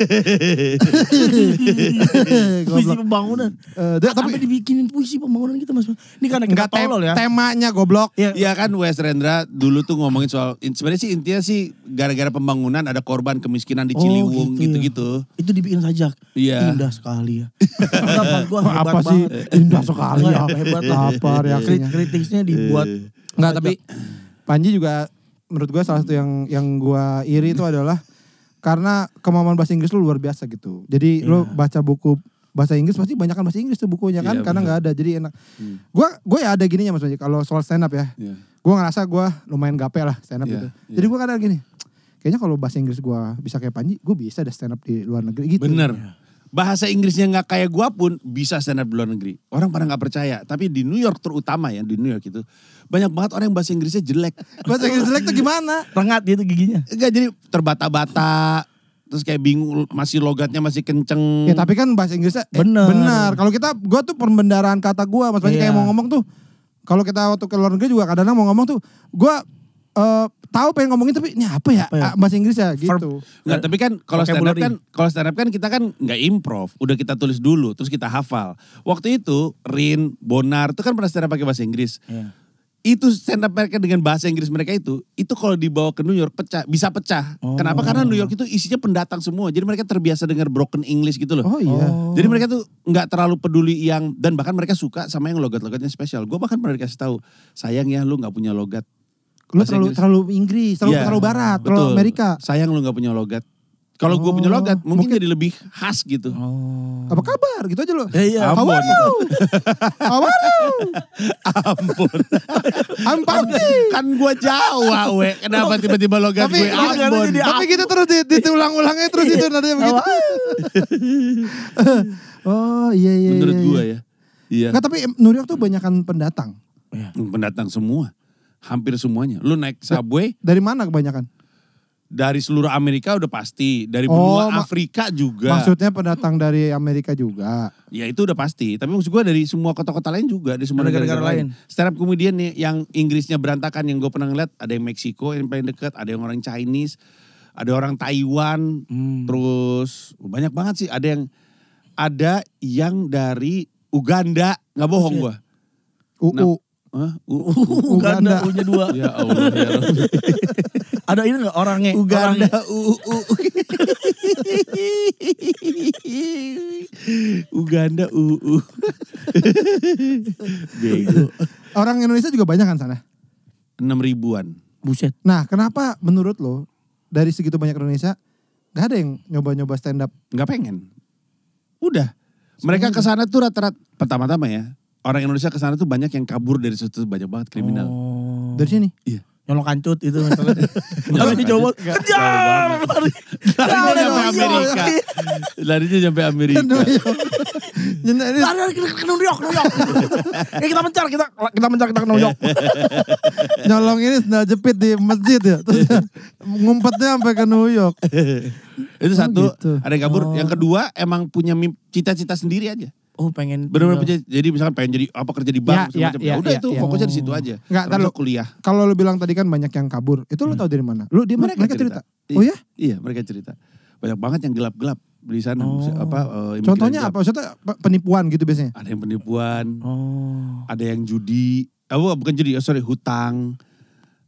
Puisi pembangunan. Tapi Sampai dibikinin puisi pembangunan kita Mas. Ini karena kita enggak tolol ya. temanya goblok. Iya kan W.S. Rendra dulu tuh ngomongin soal, sebenarnya sih intinya sih gara-gara pembangunan ada korban kemiskinan di Ciliwung gitu ya. gitu-gitu. Itu dibikin sajak. Iya. Indah sekali ya. Enggak, gua hebat Apa sih banget. indah sekali ya. Hebat Apa reaksinya? Kritiknya dibuat. Enggak, tapi Panji juga menurut gue salah satu yang gue iri itu adalah karena kemampuan bahasa Inggris lu luar biasa gitu. Jadi lu baca buku bahasa Inggris pasti banyak kan bahasa Inggris tuh bukunya kan, Iya, karena bener. nggak ada, jadi enak. Gue ya ada gininya Mas Panji, kalau soal stand up ya, Iya. gue ngerasa gue lumayan gape lah stand up Iya, gitu. iya. Jadi gue kadang gini, kayaknya kalau bahasa Inggris gue bisa kayak Panji, gue bisa deh stand up di luar negeri gitu. Bener. Bahasa Inggrisnya nggak kayak gua pun bisa stand up di luar negeri. Orang pada nggak percaya. Tapi di New York terutama ya, di New York itu banyak banget orang yang bahasa Inggrisnya jelek. Bahasa Inggris jelek tuh gimana? Rengat gitu giginya. Enggak, jadi terbata-bata. Terus kayak bingung, masih logatnya masih kenceng. Ya tapi kan bahasa Inggrisnya Bener. benar. Kalau kita, gue tuh perbendaraan kata gue, Mas Panji kayak Iya. mau ngomong tuh. Kalau kita waktu ke luar negeri juga kadang-kadang mau ngomong tuh, gue tahu pengen ngomongin tapi ini apa ya, bahasa Inggris ya gitu. Enggak, tapi kan kalau stand up Vocabulary. kan kita kan nggak improv, udah kita tulis dulu, terus kita hafal. Waktu itu Rin, Bonar itu kan pernah stand up pakai bahasa Inggris. Iya. Itu stand up mereka dengan bahasa Inggris mereka itu kalau dibawa ke New York bisa pecah. Kenapa? Karena New York itu isinya pendatang semua. Jadi mereka terbiasa dengar broken English gitu loh. Oh iya. Jadi mereka tuh nggak terlalu peduli dan bahkan mereka suka sama yang logat-logatnya spesial. Gue bahkan pernah dikasih tahu, sayang ya lu nggak punya logat. Lu bahasa Inggris. terlalu Inggris, Iya, terlalu barat, terlalu betul. Amerika. Sayang lu gak punya logat. Kalau gue punya logat mungkin jadi lebih khas gitu. Apa kabar? Gitu aja lo. Iya. How are you? How are you? Ampun. I'm fine. Kan gue Jawa we. Kenapa tiba-tiba logat Tapi, gue Ambon? tapi gitu terus ditulang-ulangnya terus itu nadanya begitu. Oh iya. Menurut iya. gue ya. Iya. Nggak, tapi New York tuh banyakan pendatang. Pendatang semua. Hampir semuanya. Lu naik subway Dari mana kebanyakan? dari seluruh Amerika udah pasti. Dari Oh, benua Afrika juga. Maksudnya pendatang dari Amerika juga. Ya itu udah pasti. Tapi maksud gue dari semua kota-kota lain juga. Dari semua negara-negara lain. Stand up comedian nih yang Inggrisnya berantakan. Yang gue pernah ngeliat. Ada yang Meksiko yang paling dekat. Ada yang orang Chinese. Ada orang Taiwan. Terus banyak banget sih. Ada yang dari Uganda. Gak bohong gue. Uganda punya 2. Ya Allah ya Rabbi. Ada ini enggak orangnya? Uganda Uganda Bego. Orang Indonesia juga banyak kan sana? 6.000-an. Buset. Nah kenapa menurut lo dari segitu banyak Indonesia gak ada yang nyoba-nyoba stand up? Nggak pengen. Udah. Mereka kesana tuh rata-rata. Pertama-tama ya. Orang Indonesia kesana tuh banyak yang kabur dari situ. Banyak banget kriminal. Dari sini? Iya. Nyolong kancut itu misalnya. Kalau dicoba kejar. Larinya sampai Amerika. Larinya sampai Amerika. Lari ke New York. Kita mencar kita ke New York. Nyolong ini sendal jepit di masjid ya. Terus ngumpetnya sampai ke New York. Itu satu. Gitu. Ada yang kabur. Yang kedua emang punya cita-cita sendiri aja. Oh pengen. Benar-benar punya. Jadi misalnya pengen jadi apa, kerja di bank. Ya, semacam. ya, Udah ya, itu ya. fokusnya di situ aja. Nggak, Terus ntar kuliah. Kalau lo bilang tadi kan banyak yang kabur. Itu lo tahu dari mana? Mereka cerita. Oh ya? Iya mereka cerita. Banyak banget yang gelap-gelap. beli sana. Imigran Contohnya gelap. apa? Maksudnya penipuan gitu biasanya? Ada yang penipuan, Oh. ada yang judi. Bukan judi, hutang.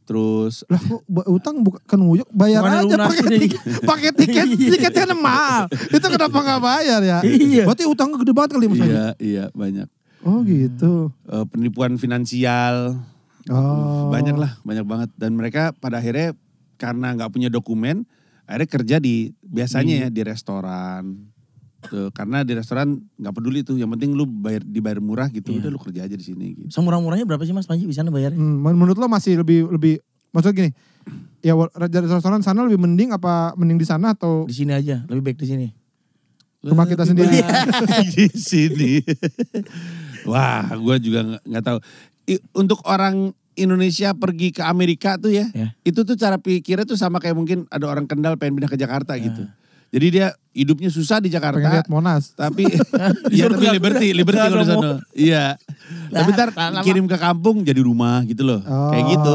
Terus Lah kok utang bukan New York bayar Bukannya aja lunasi pakai deh. pakai tiket tiketnya kan mahal. Itu kenapa nggak bayar ya? Iya. Berarti utangnya gede banget kali Mas Panji. iya banyak. Oh gitu. Penipuan finansial. Oh. Banyak banget. Dan mereka pada akhirnya karena nggak punya dokumen, akhirnya kerja biasanya ya di restoran. Tuh, karena di restoran nggak peduli tuh, yang penting lu dibayar murah gitu, udah lu kerja aja di sini. Gitu. Semurah-murahnya berapa sih Mas Panji bisa bayarnya? Menurut lo masih lebih maksudnya gini, ya dari restoran sana lebih mending apa mending di sana atau Di sini aja, lebih baik di sini. rumah kita sendiri? Di sini. Wah, gue juga nggak tahu. Untuk orang Indonesia pergi ke Amerika tuh ya, itu tuh cara pikirnya tuh sama kayak mungkin ada orang Kendal pengen pindah ke Jakarta gitu. Jadi dia hidupnya susah di Jakarta. Pengen lihat Monas. Tapi ya tapi liberty kalau di sana. Iya. Tapi ntar kirim ke kampung jadi rumah gitu loh. Kayak gitu.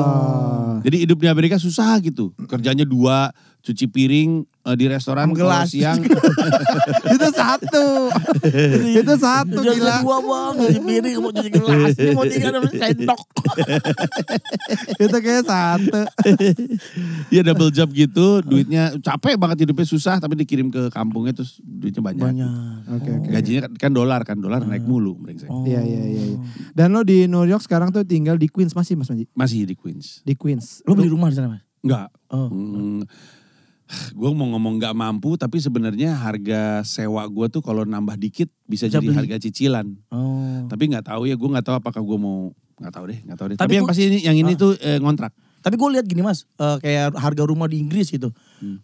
Jadi hidup di Amerika susah gitu. Kerjanya 2, cuci piring di restoran kalau siang. Itu satu. Itu satu gila. Dua bang, cuci piring, mau cuci gelas, ini mau 3 sendok. Itu kayak satu. Iya double job gitu, duitnya capek banget hidupnya susah tapi dikirim ke kampungnya terus duitnya banyak. Oke. Gajinya kan dolar naik mulu. Iya. Dan lo di New York sekarang tuh tinggal di Queens masih Mas Panji? Masih di Queens. Di Queens. Lo beli rumah di sana Mas? Enggak. Oh. Gue mau ngomong nggak mampu, tapi sebenarnya harga sewa gue tuh kalau nambah dikit bisa jadi beli. harga cicilan. Oh. Tapi nggak tahu ya, gue nggak tahu apakah gue mau, nggak tahu deh. Tapi Tapi yang pasti yang ini tuh ngontrak. Tapi gue lihat gini Mas, kayak harga rumah di Inggris gitu.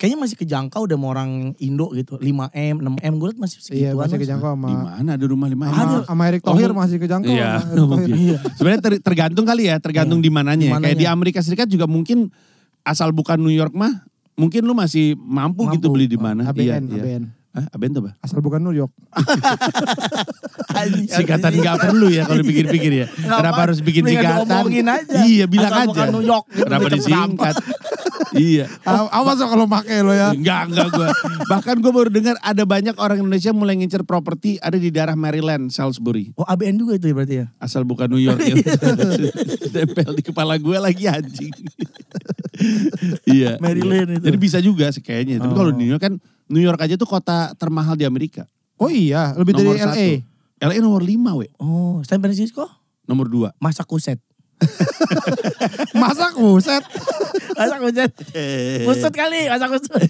Kayaknya masih kejangkau udah sama orang Indo gitu. 5M, 6M gue lihat masih segituan. Iya masih Mas. kejangkau Di sama mana ada rumah 5 sama Erick Thohir masih kejangkau. Iya, sama Erick Thohir. mungkin. Sebenarnya tergantung kali ya, tergantung di mananya. Kayak di Amerika Serikat juga mungkin asal bukan New York mah, mungkin lu masih mampu gitu beli di mana. ABN. ABN tuh apa? Asal bukan New York. Singkatan nggak perlu ya kalau dipikir-pikir ya. Kenapa harus bikin singkatan? Diomongin aja. Iya bilang Asal aja. bukan New York, gitu, Kenapa tetep disingkat? Iya. Awas kalau pakai lo ya. Enggak gue. Bahkan gue baru dengar ada banyak orang Indonesia mulai ngincer properti ada di daerah Maryland, Salisbury. Oh ABN juga itu ya berarti ya? Asal bukan New York ya. Tempel di kepala gue lagi anjing. Iya. Maryland itu. Jadi bisa juga sih kayaknya. Tapi kalau di New York kan, New York aja tuh kota termahal di Amerika. Oh iya, lebih dari Nomor LA. 1. LA nomor 5 we. Oh, San Francisco? Nomor 2. Massachusetts. Masa kuset. Massachusetts. Kusut kali, Massachusetts.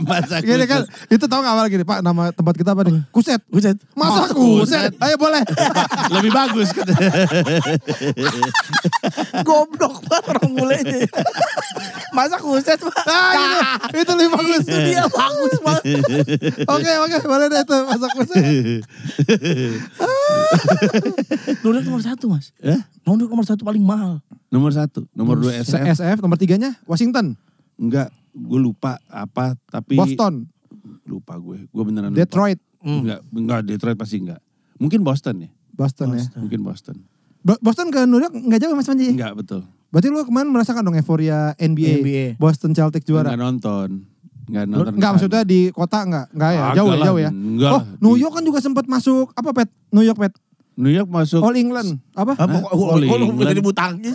Masa Gini kan, itu tau gak awal gini, Pak nama tempat kita apa nih? Kuset. Kuset. Masa kuset? Ayo boleh. lebih bagus. Goblok banget orang mulainya. Massachusetts Pak. Itu lebih bagus. Itu dia bagus banget. Oke, boleh deh itu masa kuset. New York nomor 1 Mas. New York nomor 1 paling mahal. Nomor 1, nomor 2 SF. SF, nomor 3-nya Washington. Enggak, gue lupa apa tapi Boston. lupa gue beneran lupa. Detroit. Enggak Detroit pasti enggak. Mungkin Boston ya. Boston ya. Mungkin Boston. Boston ke New York gak jauh Mas Panji? Enggak betul. Berarti lu kemarin merasakan dong euforia NBA. Boston Celtics juara. Enggak nonton. Enggak maksudnya di kota enggak ya? Jauh ya? Enggak Oh, New York kan juga sempat masuk apa Pet? New York Pet? New York masuk All England. Apa? All England. Jadi butangkis.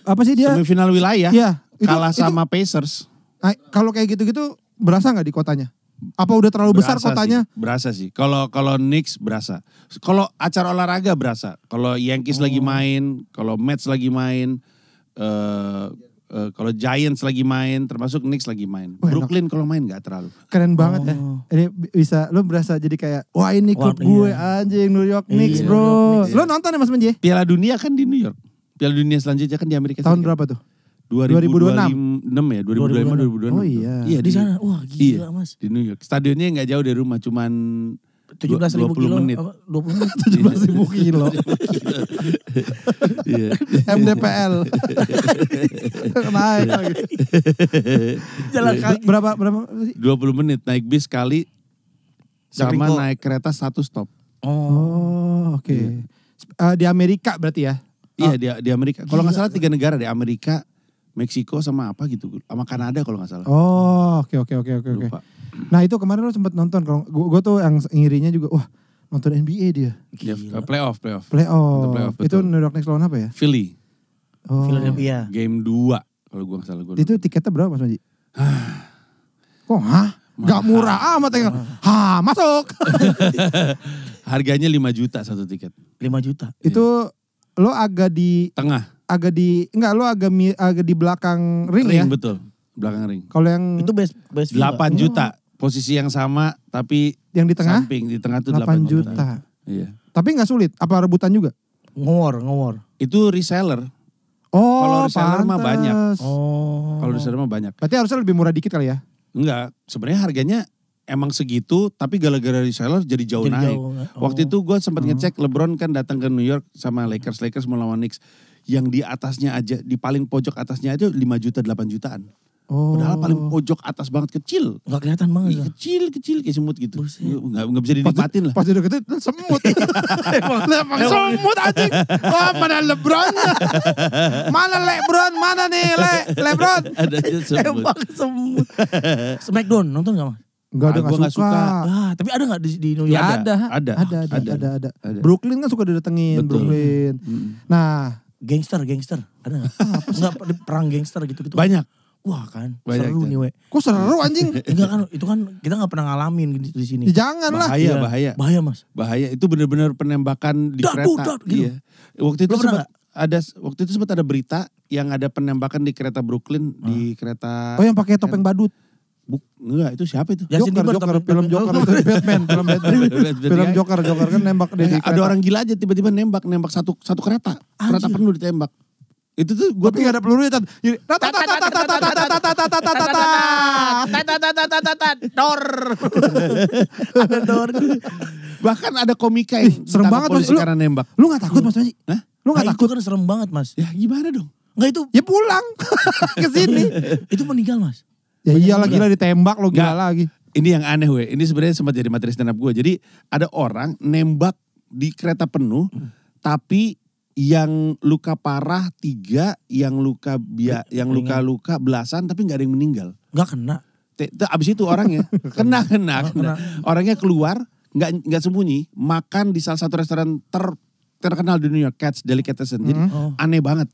Apa sih dia? semifinal wilayah. Iya. Kalah sama Pacers. Kalau kayak gitu-gitu berasa nggak di kotanya? Apa udah terlalu besar kotanya? Berasa sih. Kalau Knicks berasa. Kalau acara olahraga berasa. Kalau Yankees lagi main, kalau Mets lagi main, kalau Giants lagi main, termasuk Knicks lagi main. Brooklyn kalau main nggak terlalu. Keren banget ya. Ini bisa lo berasa jadi kayak wah ini klub gue anjing New York Knicks bro. Lo nonton ya Mas Menji? Piala Dunia kan di New York. Piala Dunia selanjutnya kan di Amerika. Tahun berapa tuh? 2026 ya, 2025 2026. Oh iya. Iya Di sana. Wah gila iya, Mas. Di New York. Stadionnya nggak jauh dari rumah, cuman 17.000 kilo. 20 menit. 20 menit. 17.000 kilo. Iya. MDPL. Naik lagi. Jalan kaki. Berapa sih? 20 menit naik bis sekali sama Jaklingko. naik kereta 1 stop. Oh, oke. Di Amerika berarti ya? Iya di Amerika. Kalau nggak salah 3 negara deh, Amerika, Meksiko sama apa gitu, sama Kanada kalau nggak salah. Oh, oke. Lupa. Nah itu kemarin lo sempet nonton, kalau gue tuh yang ngirinya juga, wah nonton NBA dia. Ya, playoff. Playoff. Playoff, Itu betul. New York Knicks lawan apa ya? Philly. Oh. Philadelphia. Game 2 kalau gue gak salah. Itu tiketnya berapa Mas Manji? Kok Gak murah amat ya. Masuk. Harganya 5 juta satu tiket. 5 juta. Itu lo agak di Tengah. lo agak di belakang ring ya. Betul. Belakang ring. Kalau yang Itu best 8 juta. Posisi yang sama tapi yang di tengah samping. Di tengah tuh 8 8 juta. Iya. Tapi gak sulit, apa rebutan juga? ngewor. Itu reseller. Oh, Kalau reseller mah pantes. banyak. Oh. Kalau reseller mah banyak. Berarti harusnya lebih murah dikit kali ya? Enggak. Sebenarnya harganya emang segitu. Tapi gara-gara reseller jadi jauh Jadi naik. jauh. Waktu itu gue sempat ngecek LeBron kan datang ke New York sama Lakers. Lakers mau lawan Knicks. Yang di atasnya aja, di paling pojok atasnya aja 5 juta, 8 jutaan. Oh. Padahal paling pojok atas banget kecil. Gak kelihatan banget. Ih, kecil kayak semut gitu. Buset. Nggak bisa dinikmatin lah. Pas udah gitu semut. Emang semut anjing. Wah, mana LeBron? Mana LeBron? Mana nih LeBron? Ada aja semut. Emang semut. Smackdown nonton gak mas? Enggak ada, Gua enggak nggak suka. suka. Ah, tapi ada gak di New York? Ya Ada. ada. Brooklyn kan suka didatengin, Betul. Brooklyn. Nah, Gangster. Ada gak? Enggak, perang gangster gitu-gitu. Banyak. Wah kan, Banyak, seru Chan. nih we. kok seru anjing? Enggak kan, itu kan kita gak pernah ngalamin gitu di sini. Ya, jangan lah. Bahaya. Bahaya mas. Bahaya. Itu benar-benar penembakan di Dar, kereta. gitu. Iya. Waktu itu Lu pernah sempat ada berita yang ada penembakan di kereta Brooklyn di kereta. Oh yang pakai topeng badut. Enggak, itu siapa itu? Justin Bieber, Joker, tapi- film Joker itu Batman, film Joker kan nembak di Ada orang gila aja tiba-tiba nembak satu penuh ditembak. Itu tuh gue tapi gak ada pelurunya. Dor. Ada dor. bahkan ada komika yang serem ditangkap banget, polisi Mas. karena nembak. Lu gak takut Mas Manji? Hah? Lu gak Nah, takut? itu kan serem banget mas. Ya gimana dong? Enggak itu, Ya pulang ke sini. itu meninggal mas. Ya iyalah gila ditembak lo gila Nggak. lagi. Ini yang aneh weh. Ini sebenarnya sempat jadi materi stand up gue. Jadi ada orang nembak di kereta penuh, tapi yang luka parah 3, yang luka luka belasan, tapi nggak ada yang meninggal. Enggak kena. Abis itu orangnya kena. Orangnya keluar, nggak sembunyi, makan di salah satu restoran terkenal di New York, Katz Delicatessen. Jadi aneh banget.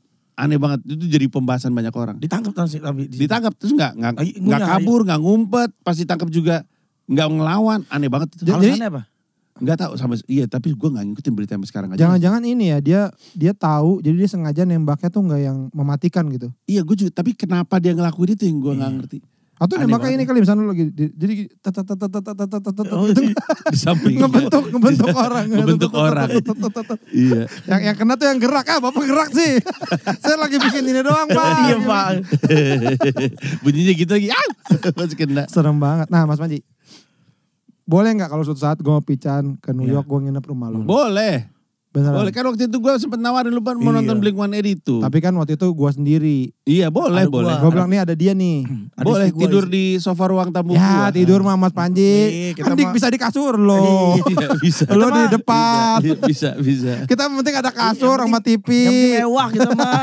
Itu jadi pembahasan banyak orang. Ditangkap tapi Ditangkap terus nggak ngunyah, kabur, nggak ngumpet, pas ditangkap juga nggak ngelawan, aneh banget itu. alasannya apa? Nggak tahu sama iya, tapi gue nggak ngikutin berita sampai sekarang aja. Jangan-jangan ini ya dia tahu jadi dia sengaja nembaknya tuh nggak yang mematikan gitu. Iya gue juga, tapi kenapa dia ngelakuin itu yang gue nggak ngerti. Atau Aneh nembaknya ini banget. kali misalnya lu lagi jadi Oh, di samping. ngebentuk orang. Ngebentuk orang. Iya. Yang kena tuh yang gerak. Bapak gerak sih. Saya lagi bikin ini doang, Pak. Iya pak. Bunyinya gitu lagi. Masih kena. Serem banget. Nah, Mas Manji. Boleh nggak kalau suatu saat gue mau pican ke New York, gue nginep rumah lu? Boleh. Beneran. Boleh kan waktu itu gue sempet nawarin lu mau nonton Blink-182. Tapi kan waktu itu gue sendiri. Iya boleh, Ada boleh. Gue bilang nih ada dia nih. Boleh Adik gua tidur di sofa ruang tamu Ya gua. tidur sama Mas Panji. Kita Kan mah- bisa di kasur loh. Iya, bisa. Lo di depan. Bisa. Kita penting ada kasur sama TV. Yang penting mewah kita mah.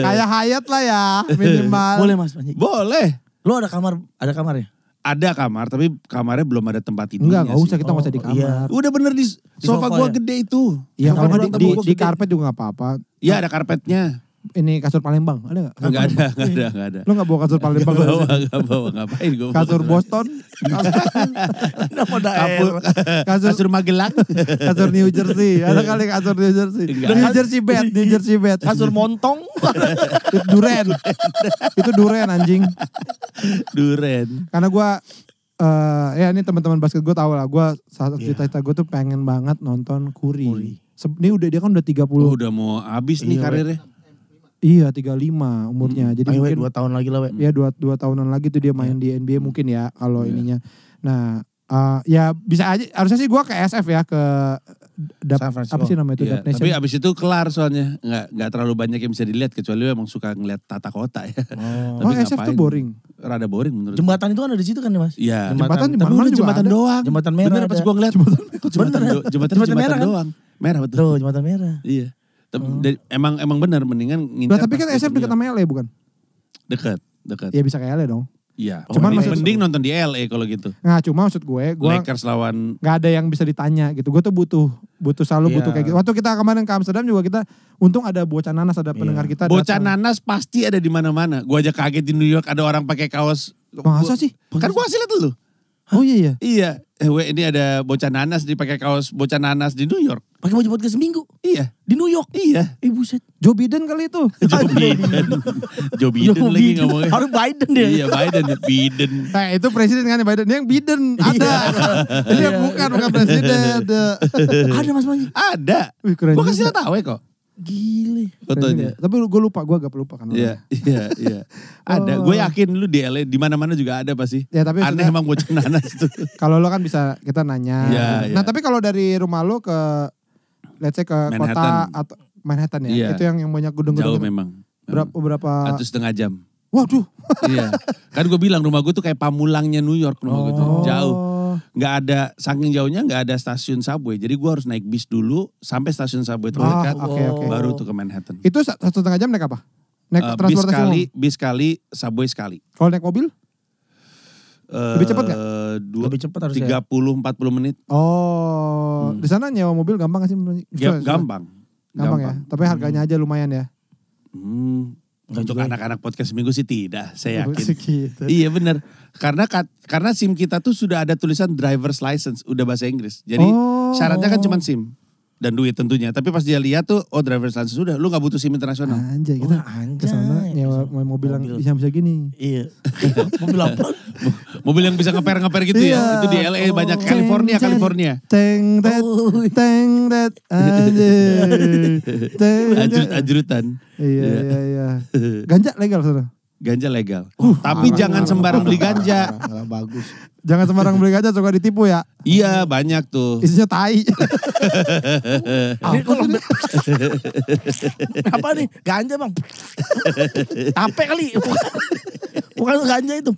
Kayak Hyatt lah ya minimal. Boleh mas Panji. Boleh. Lo ada kamarnya? Ada kamar, tapi kamarnya belum ada tempat tidurnya. Enggak usah sih. kita nggak usah di kamar. iya. Udah bener di sofa sofa gua ya? gede itu. Iya Sofa kalau ruang tamu gua di gede. karpet juga gak apa-apa. Iya ada karpetnya. Ini kasur Palembang ada gak? Enggak ada. Lo gak bawa kasur Palembang? Enggak bawa, ngapain gua. Kasur Boston? Nama daerah. Kasur Magelang. kasur New Jersey. Ada kali kasur New Jersey. Enggak. New Jersey bed. Kasur montong. Itu duren. Itu duren anjing. Duren. Karena gue ya ini teman-teman basket gue tau lah. Gue salah satu cita-cita gue tuh pengen banget nonton Curry. Ini dia kan udah 30. Udah mau habis nih Iya, karirnya. Iya 35 umurnya. Jadi Ayo mungkin 2 tahun lagi lah we. ya 2 tahunan lagi tuh dia main di NBA mungkin ya kalau ininya. Nah ya bisa aja harusnya sih gue ke SF ya ke San Francisco. apa sih namanya itu Iya, Dap Nation. tapi abis itu kelar soalnya. Nggak terlalu banyak yang bisa dilihat. Kecuali lu emang suka ngeliat tata kota ya. Oh Tapi SF tuh ngapain? boring. Rada boring menurut gue. Jembatan itu kan ada di situ kan ya mas? Iya. Jembatan di Tapi mana-mana udah juga jembatan ada. doang. Jembatan merah Bener pas ada. gue ngeliat. Jembatan Jembatan merah kan? doang. Merah betul. Tuh jembatan merah. Iya. Emang benar mendingan ngincar. Lah tapi kan pas SF di dekat New York. sama LA bukan? Dekat. Ya bisa kayak LA dong. Iya. Cuman mending nonton di LA kalau gitu. Nah cuma maksud gue Lakers lawan nggak ada yang bisa ditanya gitu. Gue tuh butuh selalu butuh kayak gitu. Waktu kita kemarin ke Amsterdam juga kita untung ada bocah nanas, ada pendengar kita. bocah datang. nanas pasti ada di mana-mana. Gua aja kaget di New York ada orang pakai kaos. Masa sih? Kan gua kasih lihat dulu. Oh iya. Iya. Ini ada bocah nanas dipakai kaos bocah nanas di New York. Pakai baju podcast seminggu Iya. di New York. Iya. Buset. Joe Biden kali itu. Joe Biden lagi ngomongnya. Harus Biden deh. Iya Biden. Nah itu presiden kan Biden. Yang Biden ada. Ini yang bukan presiden. Ada Mas Manji. Ada. Wih, keren Gua kasih juga. lihat awe kok. Gile. Fotonya. Tapi gue lupa, gue agak pelupa kan. Iya. Ada. Gue yakin lu di LA di mana-mana juga ada pasti. Ya, tapi aneh sudah- emang bocah nanas tuh. Kalau lo kan bisa kita nanya. Iya, Nah iya. tapi kalau dari rumah lo ke, let's say ke Manhattan. kota atau Manhattan ya, Iya. itu yang banyak gedung-gedung. Jauh memang. Berapa? 1,5 jam. Waduh. Iya. Kan gue bilang rumah gue tuh kayak Pamulangnya New York rumah gue tuh. Jauh. Nggak ada, saking jauhnya nggak ada stasiun subway. Jadi gue harus naik bis dulu sampai stasiun subway terdekat. Oke. Baru tuh ke Manhattan. Itu 1,5 jam naik apa? Naik Bis transportasi umum. bis kali, subway sekali. Kalau naik mobil? Lebih cepat nggak? Lebih cepat harusnya. 30-40 menit. Oh, di sana nyewa mobil gampang gak sih? Susah. Gampang. Gampang ya. Tapi harganya aja lumayan ya. Untuk anak-anak podcast minggu sih tidak, saya yakin. Segitu. Iya benar. Karena SIM kita tuh sudah ada tulisan driver's license, udah bahasa Inggris. Jadi syaratnya kan cuma SIM dan duit tentunya. Tapi pas dia lihat tuh, driver's license sudah, lu nggak butuh SIM internasional. Anjay kita kesana nyewa mobil yang bisa gini. Iya. Mobil apa? Mobil yang bisa ngeper gitu ya. Itu di LA banyak. California. Teng that anjay. Ajrutan. Iya. Ganja legal sana. Ganja legal. Tapi jangan sembarang beli ganja. Bagus. Jangan sembarang beli ganja, suka ditipu ya. Iya banyak tuh. Isinya tai. Ini kalau apa nih? Ganja bang. Tape kali. Bukan ganja itu.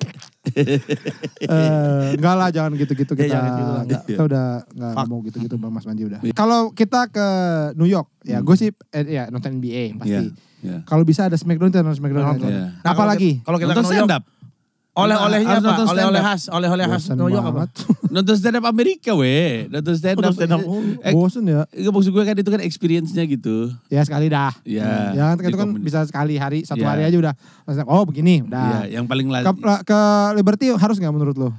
Enggak lah, jangan gitu-gitu kita. Jangan gitu lah, enggak. Kita udah enggak mau gitu-gitu Bang Mas Manji udah. Kalau kita ke New York, ya gue sih ya nonton NBA pasti. Iya. Kalau bisa ada Smackdown, kita nonton Smackdown. Iya. Nah, apalagi? Kalau kita Nonton ke New York, stand up. oleh-olehnya Harus apa? nonton stand Oleh-oleh up. khas, oleh-oleh khas Bosan New York apa? banget. Nonton stand up Amerika nonton stand up. Stand up. Bosen ya. Maksud gue kan itu kan experience-nya gitu. Ya sekali dah. Iya. Ya kan itu Di kan komunitas. bisa sekali hari, satu Iya. hari aja udah. Oh begini, udah. Iya, yang paling Ke Liberty harus nggak menurut lo?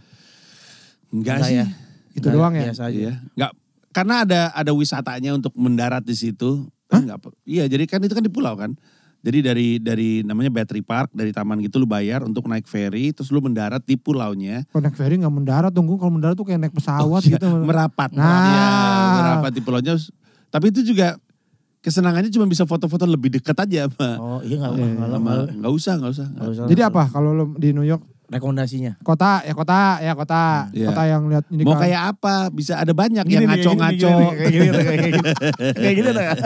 Enggak Enggak sih. ya. Itu doang ya? Biasa aja. Iya. Enggak. Karena ada wisatanya untuk mendarat di situ. Enggak. Iya, jadi kan itu kan di pulau kan. Jadi dari namanya Battery Park, dari taman gitu lu bayar untuk naik ferry, terus lu mendarat di pulaunya. Kalau naik ferry nggak mendarat dong, kalau mendarat tuh kayak naik pesawat gitu. Merapat. Nah. Iya, merapat di pulaunya. Tapi itu juga kesenangannya cuma bisa foto-foto lebih dekat aja sama. Oh iya nggak sama nggak usah. Jadi apa kalau lo di New York? Rekomendasinya? Kota. Iya. Kota yang lihat ini Mau kan. kayak apa? Bisa ada banyak Gini yang nih, ngaco-ngaco. Kayak gini ada.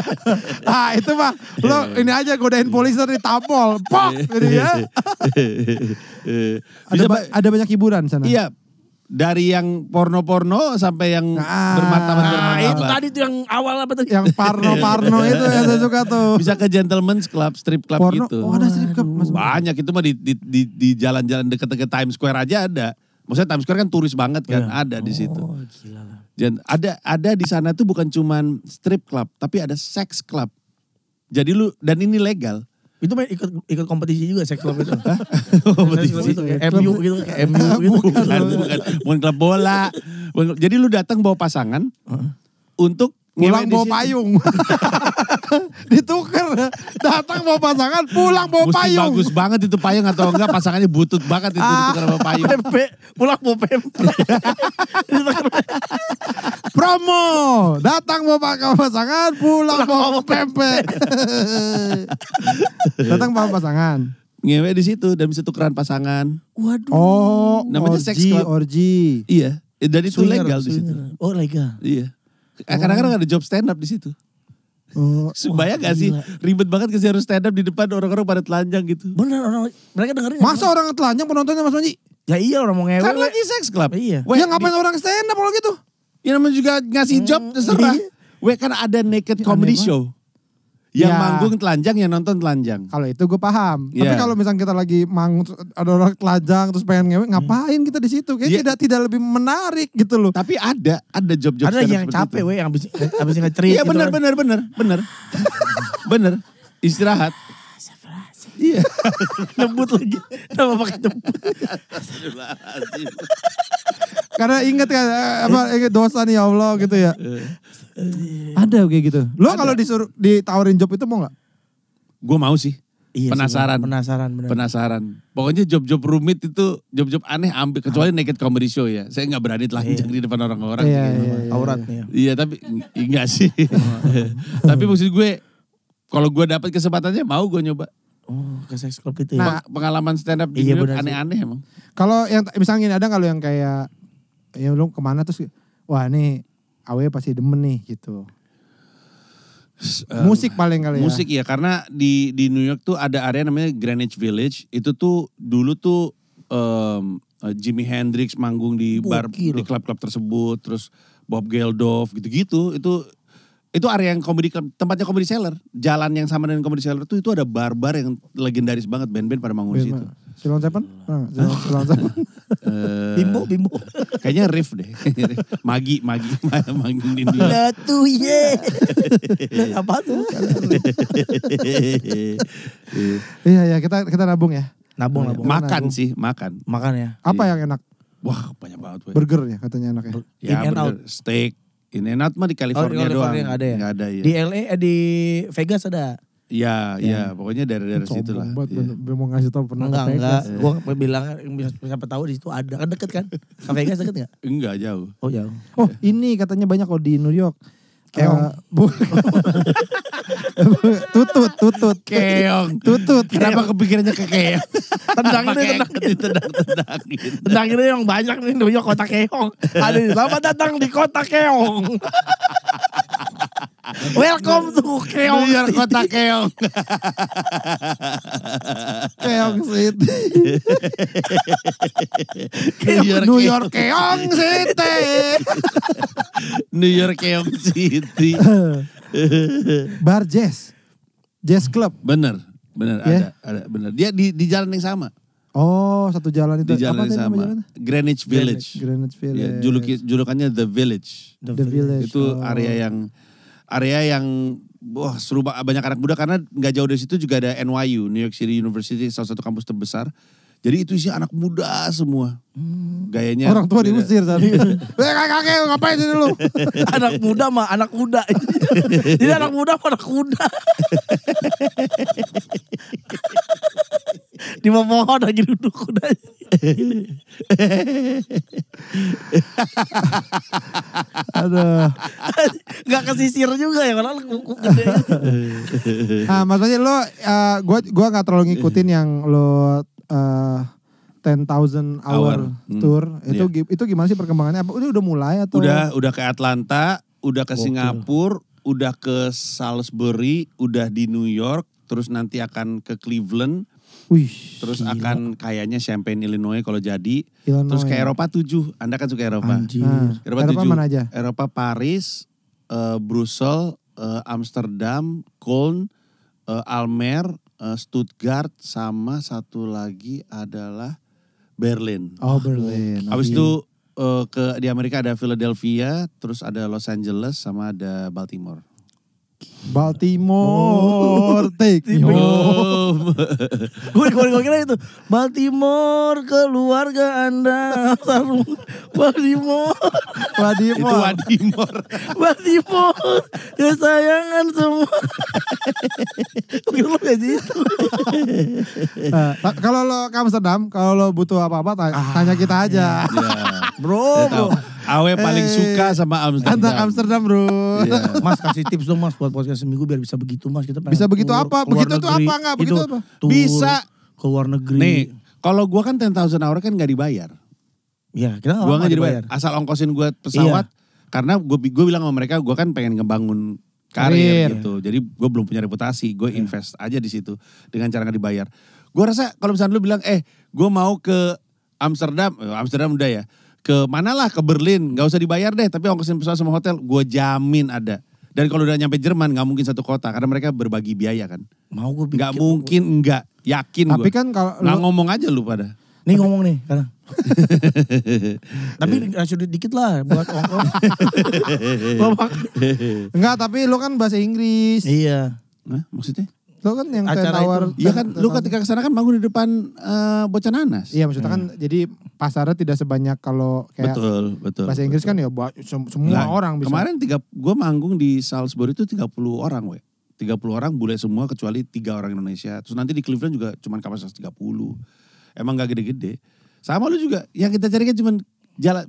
Ah itu mah lo ini aja godain polisi di tampol. Pok gitu ya. Ada banyak hiburan sana. Iya. Dari yang porno-porno sampai yang bermartabat. Nah itu tadi tuh yang awal apa tuh? Yang parno itu yang saya suka tuh. Bisa ke gentleman's club, strip club Porno, gitu. oh ada strip club. Mas. Banyak itu mah di jalan-jalan deket-deket Times Square aja ada. Maksudnya Times Square kan turis banget kan, ada di situ. Oh gila lah. Ada di sana tuh bukan cuman strip club, tapi ada sex club. Jadi dan ini legal. Itu main ikut kompetisi juga seks club itu. Kompetisi. Itu kayak MU gitu, kayak MU gitu. Bukan klub bola. Jadi lu datang bawa pasangan untuk Pulang ngewe di bawa situ. payung. Ditukar. Datang bawa pasangan, pulang bawa Mesti payung. bagus banget itu payung atau enggak pasangannya butut banget itu ditukar sama payung. Pempe, pulang bawa pempe. Promo. Datang bawa pasangan, pulang bawa pempek. Datang bawa pasangan. Ngewe di situ dan bisa tukeran pasangan. Waduh. Oh, Namanya sex club. orgy. Iya, dan itu Swinger, legal di situ. swinger. Oh legal. Iya. Kadang-kadang ada job stand up di situ. Oh, Bayang gak sih? Ribet banget sih harus stand up di depan orang-orang pada telanjang gitu. Bener orang mereka dengerin. masa orang telanjang penontonnya Mas Manji? Ya iya orang mau ngewe. Kan lagi sex club. Iya. Ya ngapain orang stand up kalau gitu? Ya namanya juga ngasih job terserah. Iya. Kan ada naked Aneh comedy banget. show. Yang Ya. manggung telanjang, yang nonton telanjang. Kalau itu gue paham. Tapi Iya. kalau misalnya kita lagi terus ada orang telanjang terus pengen ngewe, ngapain kita di situ? Kayak Iya. tidak lebih menarik gitu loh. Tapi ada job-job Ada stand up yang seperti capek itu. weh, abis ngecerit. Iya gitu benar, kan. benar. Benar. Istirahat. Iya. Nyebut lagi. Kenapa pakai nyebut? Karena inget kan inget dosa nih ya Allah gitu ya. Ada kayak gitu. Lo kalau disuruh ditawarin job itu mau nggak? Gue mau sih. Iya, Penasaran. Penasaran benar. Penasaran. Pokoknya job-job rumit itu, job-job aneh ambil. Kecuali naked comedy show ya. Saya nggak berani telanjang di depan orang-orang. Iya, Gitu. iya. Auratnya. Iya tapi enggak sih. Tapi maksud gue, kalau gue dapat kesempatannya mau gue nyoba. Oh, ke sex club itu ya. Nah, Pengalaman stand up di Iya, New York benar sih. aneh-aneh emang. Kalau yang misalnya gini, ada kalau yang kayak ya lu kemana terus wah nih awe pasti demen nih gitu. Musik paling kali ya. Musik ya, karena di New York tuh ada area namanya Greenwich Village. Itu tuh dulu tuh Jimi Hendrix manggung di bar, Gokil. di klub-klub tersebut. Terus Bob Geldof gitu-gitu. Itu area yang tempatnya comedy cellar. Jalan yang sama dengan comedy cellar tuh itu ada bar-bar yang legendaris banget. Band-band pada manggung di situ. Silon Seven? Silon Seven. Bimbo. Kayaknya Riff deh. Magi manggung di New York. Latu ye. Apa tuh? Iya ya kita nabung ya. Nabung. Makan sih, makan. Makan ya. Apa yang enak? Wah banyak banget. Weh. Burger ya katanya enak ya. Ya, In and burger, steak. In and out mah di California, doang. Nggak ada ya? Nggak ada ya. Di LA, di Vegas ada. Iya, pokoknya daerah-daerah situ lah. Sombong banget, Iya. bener- mau ngasih tau pernah Enggak. ke Vegas. Gue bilang siapa tahu di situ ada. Kan deket kan? Ke Vegas deket nggak? Enggak jauh. Oh jauh. Oh ini katanya banyak kok di New York. Keong. Tutut. Keong. Tutut. Kenapa kepikirannya ke keong? Tendangin. Tendangin. Tendangin yang banyak nih New York kota keong. Ada selamat datang di kota keong. Welcome to keong. New York kota keong. Keong City. New New York Keong City. New York Keong City. Bar Jazz. Jazz Club. Bener, Ya? ada bener. Dia di jalan yang sama. Oh satu jalan itu. Di jalan Apa yang tadi nama sama. jalannya? Greenwich Village. Greenwich Ya, Village. julukannya The Village. The Village. Itu Oh. area yang wah seru banyak anak muda karena nggak jauh dari situ juga ada NYU, New York City University, salah satu kampus terbesar. Jadi itu sih anak muda semua. Gayanya Orang tua beda. diusir tadi. Kakek ngapain sini lu? Anak muda mah anak kuda. Jadi anak muda mah anak kuda. Di bawah pohon lagi duduk kuda. Aduh. Gak kesisir juga ya padahal gede. Nah, maksudnya lo, gua nggak terlalu ngikutin yang lo 10,000 hour tour. Itu gimana sih perkembangannya? Apa udah mulai atau? Udah ke Atlanta, udah ke Gokil. Singapura, udah ke Salisbury, udah di New York, terus nanti akan ke Cleveland, Wih. terus akan kayaknya Champaign, Illinois kalau jadi. Illinois. Terus ke Eropa 7. Anda kan suka Eropa. Anjir. Nah, Eropa Eropa 7. mana aja? Eropa Paris, Brussels, Amsterdam, Köln, Almer, Stuttgart, sama satu lagi adalah Berlin. Oh Berlin. Habis itu di Amerika ada Philadelphia, terus ada Los Angeles, sama ada Baltimore. Baltimore, take me home. Gue kira itu Baltimore keluarga Anda. Baltimore. Itu Wadimor. Baltimore kesayangan semua. Gue lu gak gitu. Kalau lo ke Amsterdam, kalau lo butuh apa-apa, tanya kita aja. Bro. Awe paling suka sama Amsterdam. Tentang Amsterdam bro. Iya. Mas kasih tips dong mas buat podcast seminggu biar bisa begitu mas. Kita pengen Bisa begitu tour apa? ke luar Begitu tuh negeri. apa? Nggak begitu Itu, apa? tour Bisa. ke luar negeri. Nih, kalau gua kan 10,000 hour kan gak dibayar. Ya kita Gua nggak gak dibayar. Asal ongkosin gua pesawat. Karena gue bilang sama mereka, gue kan pengen ngebangun karir gitu. Jadi gue belum punya reputasi. Gue invest aja di situ dengan cara gak dibayar. Gue rasa kalau misalnya lu bilang, gue mau ke Amsterdam. Amsterdam udah ya. Ke mana lah, ke Berlin. Gak usah dibayar deh, tapi ongkosin pesawat sama hotel. Gue jamin ada. Dan kalau udah nyampe Jerman nggak mungkin satu kota karena mereka berbagi biaya kan. Mau gue bikin. Nggak mungkin enggak, yakin Tapi gue. kan kalau Nggak ngomong aja lu pada. Nih ngomong nih sekarang. Tapi kasih duit dikit lah buat ongkos. enggak, tapi lu kan bahasa Inggris. Iya. Hah, maksudnya? Lu kan yang Acara tawar. Iya kan, lu ketika kesana kan bangun di depan Bocah Nanas. Iya, maksudnya kan jadi pasarnya tidak sebanyak kalau kayak Betul. bahasa Inggris kan ya semua Nah, orang bisa. Kemarin gue manggung di Salisbury itu 30 orang, 30 orang bule semua kecuali 3 orang Indonesia. Terus nanti di Cleveland juga cuman kapasitas 30. Emang gak gede-gede. Sama lu juga, yang kita cari kan cuman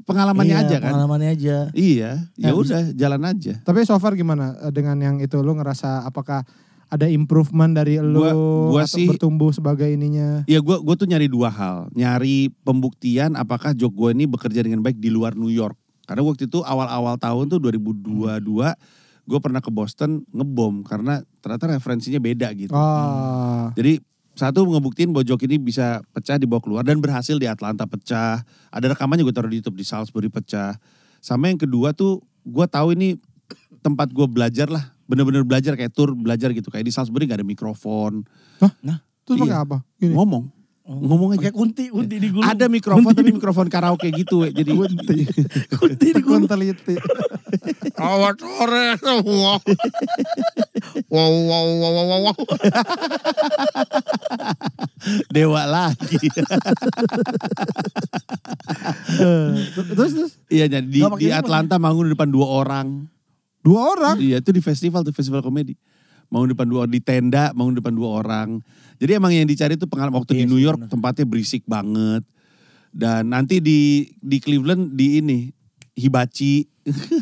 pengalamannya Iya, aja kan. Pengalamannya aja. Iya, ya udah jalan aja. Tapi so far gimana dengan yang itu, lu ngerasa apakah ada improvement dari lu Gua atau sih- bertumbuh sebagai ininya? Ya gue tuh nyari 2 hal. Nyari pembuktian apakah joke gue ini bekerja dengan baik di luar New York. Karena waktu itu awal-awal tahun tuh 2022 gue pernah ke Boston ngebom karena ternyata referensinya beda gitu. Oh. Jadi satu ngebuktiin bahwa joke ini bisa pecah dibawa keluar dan berhasil di Atlanta pecah. Ada rekamannya gue taruh di YouTube, di Salisbury pecah. Sama yang kedua tuh gue tahu ini tempat gue belajar lah. Bener-bener belajar kayak tour belajar gitu. Kayak di Salisbury gak ada mikrofon. Terus pakai Iya. apa? Gini. Ngomong aja. Pakai kunti digulung. Ada mikrofon tapi mikrofon karaoke gitu. Jadi kunti digulung. Teliti. Awat sore semua. Wow. dewa lagi. Terus Iya jadi Nggak pakai di ini, Atlanta manggung di depan 2 orang. 2 orang. Iya itu di festival komedi. Manggung di depan 2 orang, di tenda manggung di depan 2 orang. Jadi emang yang dicari itu pengalaman waktu Iya di New sih, York bener. tempatnya berisik banget. Dan nanti di Cleveland di ini Hibachi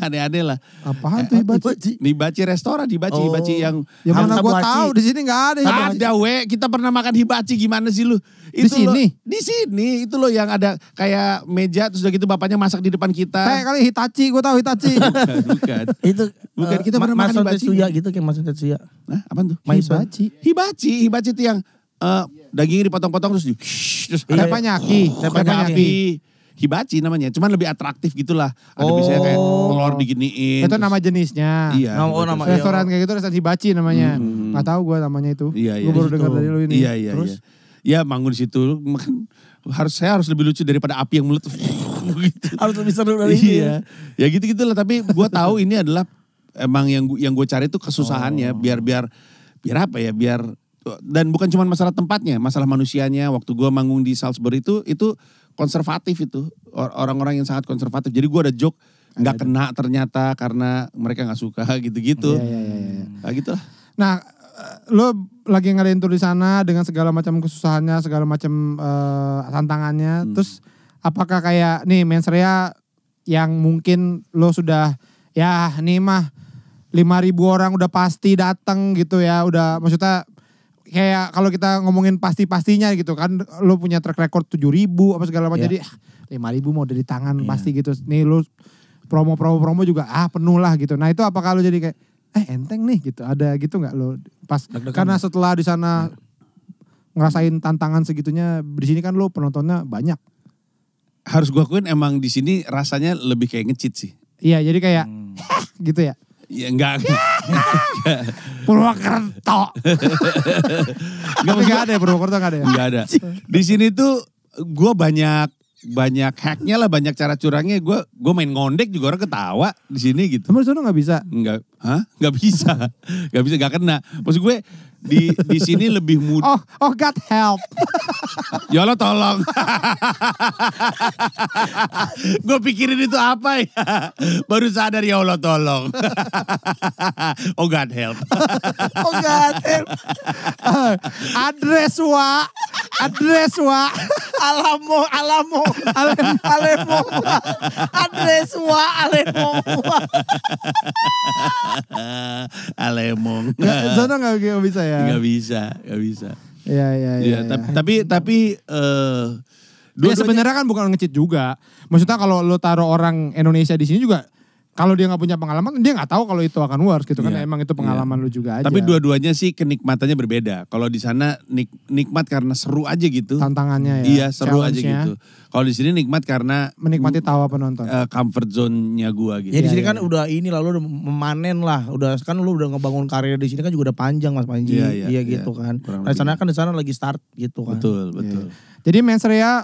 aneh-aneh lah. Apaan tuh Hibachi? Hibachi restoran, Hibachi yang Ya mana Hamsa gue Buaci. tahu di sini nggak ada. Hibachi. ada kita pernah makan hibachi gimana sih lu? Di sini? Di sini itu loh yang ada kayak meja terus udah gitu bapaknya masak di depan kita. Kayak kali Hitachi, gue tahu Hitachi. Bukan. Itu Bukan, kita pernah makan Mason hibachi. Tetsuya gitu kayak Mason Tetsuya. Hah, apaan tuh? Maison. Hibachi. Hibachi itu yang dagingnya dipotong-potong terus terus Iya. Teppanyaki. teppanyaki. Hibachi namanya, cuman lebih atraktif gitulah. Ada biasanya kayak telur diginiin. Itu terus- nama jenisnya. Iya. Nama Restoran kayak gitu restoran Hibachi namanya. Nggak tahu gue namanya itu. Iya, Gue baru Di dengar situ. dari lu ini. Iya. Terus Ya manggung di situ, makan saya harus lebih lucu daripada api yang meletus gitu. Harus lebih seru dari ini. Iya. Ya gitu-gitulah, tapi gue tahu ini adalah emang yang gue cari itu kesusahannya biar apa ya? Dan bukan cuma masalah tempatnya, masalah manusianya. Waktu gue manggung di Salisbury itu konservatif itu. Orang-orang yang sangat konservatif. Jadi gue ada joke nggak kena ternyata karena mereka nggak suka gitu-gitu. Iya. Nah, gitulah. Nah, lo lagi ngadain tour di sana dengan segala macam kesusahannya, segala macam tantangannya. Terus apakah kayak nih Mens Rea yang mungkin lo sudah ya nih mah 5.000 orang udah pasti datang gitu ya. Udah maksudnya kayak kalau kita ngomongin pasti-pastinya gitu kan, lo punya track record 7.000 apa segala macam. Iya. Jadi 5.000 mau udah di tangan Iya. pasti gitu. Nih lo promo juga penuh lah gitu. Nah itu apakah lo jadi kayak enteng nih gitu, ada gitu nggak lo pas Deg-degan. karena setelah di sana ngerasain tantangan segitunya, di sini kan lo penontonnya banyak. Harus gue akuin emang di sini rasanya lebih kayak nge-cheat sih. Iya jadi kayak gitu ya. Ya enggak. Purwokerto. Nggak ada ya Purwokerto nggak ada ya. Enggak ada. Di sini tuh gue banyak hacknya lah, banyak cara curangnya. Gue main ngondek juga orang ketawa di sini gitu. Sama di sana nggak bisa. Enggak, Enggak bisa, enggak kena. Maksud gue di sini lebih mudah. Oh God help. Ya Allah tolong. Gue pikirin itu apa ya? Baru sadar ya Allah tolong. Oh God help. Oh God, Address wa. Alamo, adres wa, Alemong. Di sana nggak bisa ya. Enggak bisa. Iya. Ya, tapi Ya sebenarnya kan bukan nge-cheat juga. Maksudnya kalau lo taruh orang Indonesia di sini juga kalau dia nggak punya pengalaman, dia nggak tahu kalau itu akan works gitu kan. Iya. Emang itu pengalaman lu juga aja. Tapi dua-duanya sih kenikmatannya berbeda. Kalau di sana nikmat karena seru aja gitu. tantangannya ya. Iya seru aja challenge-nya, gitu. Kalau di sini nikmat karena menikmati tawa penonton. comfort zone-nya gua gitu. Ya di Iya, sini iya, kan udah ini lalu udah memanen lah, udah kan lu udah ngebangun karir di sini kan juga udah panjang Mas Panji, Iya, gitu kan. kurang Nah, di sana lebih. kan di sana lagi start gitu kan. Betul, betul. Jadi Mensreya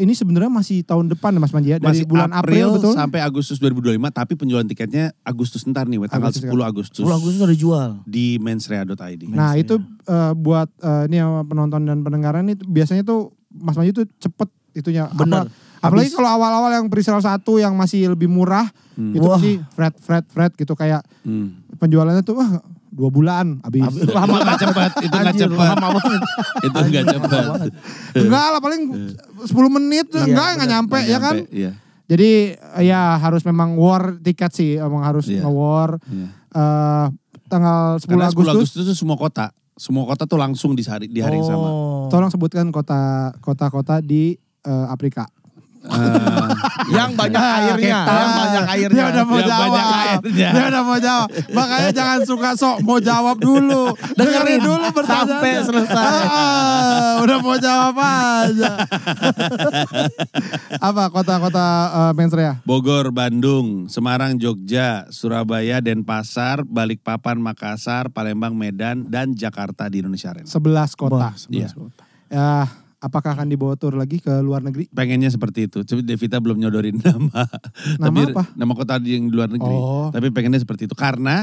ini sebenarnya masih tahun depan ya Mas Manji ya. Dari Masih bulan April betul. sampai Agustus 2025, tapi penjualan tiketnya Agustus ntar nih, tanggal Agustus 10 Agustus. 10 Agustus udah dijual. Di mensrea.id. Nah itu buat ini sama penonton dan pendengaran itu biasanya tuh Mas Manji tuh cepet itunya. Bener. Apalagi Habis. kalau awal-awal yang presale 1 yang masih lebih murah. Itu Wah. pasti Fred gitu kayak penjualannya tuh 2 bulan habis. Lama Nggak cepat, itu nggak Anjir, cepat. lama banget. Itu nggak cepat. Enggak lah paling 10 menit Iya, enggak bener. nyampe ya kan. Iya. Jadi ya harus memang war tiket sih, emang harus Iya. nge-war. Iya. Tanggal 10 Karena 10 Agustus. Agustus itu semua kota. Semua kota tuh langsung di hari yang sama. Oh. Tolong sebutkan kota-kota di Afrika. Yang banyak airnya, Cape Town. yang banyak airnya. Dia udah mau Yang jawab. banyak airnya. Dia udah mau jawab. Makanya jangan suka sok mau jawab dulu. Dengerin dulu pertanyaannya. sampai selesai. Udah mau jawab aja. Apa kota-kota Mensreya? Bogor, Bandung, Semarang, Jogja, Surabaya, Denpasar, Balikpapan, Makassar, Palembang, Medan, dan Jakarta di Indonesia Arena. 11 kota. Iya. Ya, apakah akan dibawa tur lagi ke luar negeri? Pengennya seperti itu. Tapi Devita belum nyodorin nama. Nama apa? Nama kota yang di luar negeri. Oh. Tapi pengennya seperti itu. Karena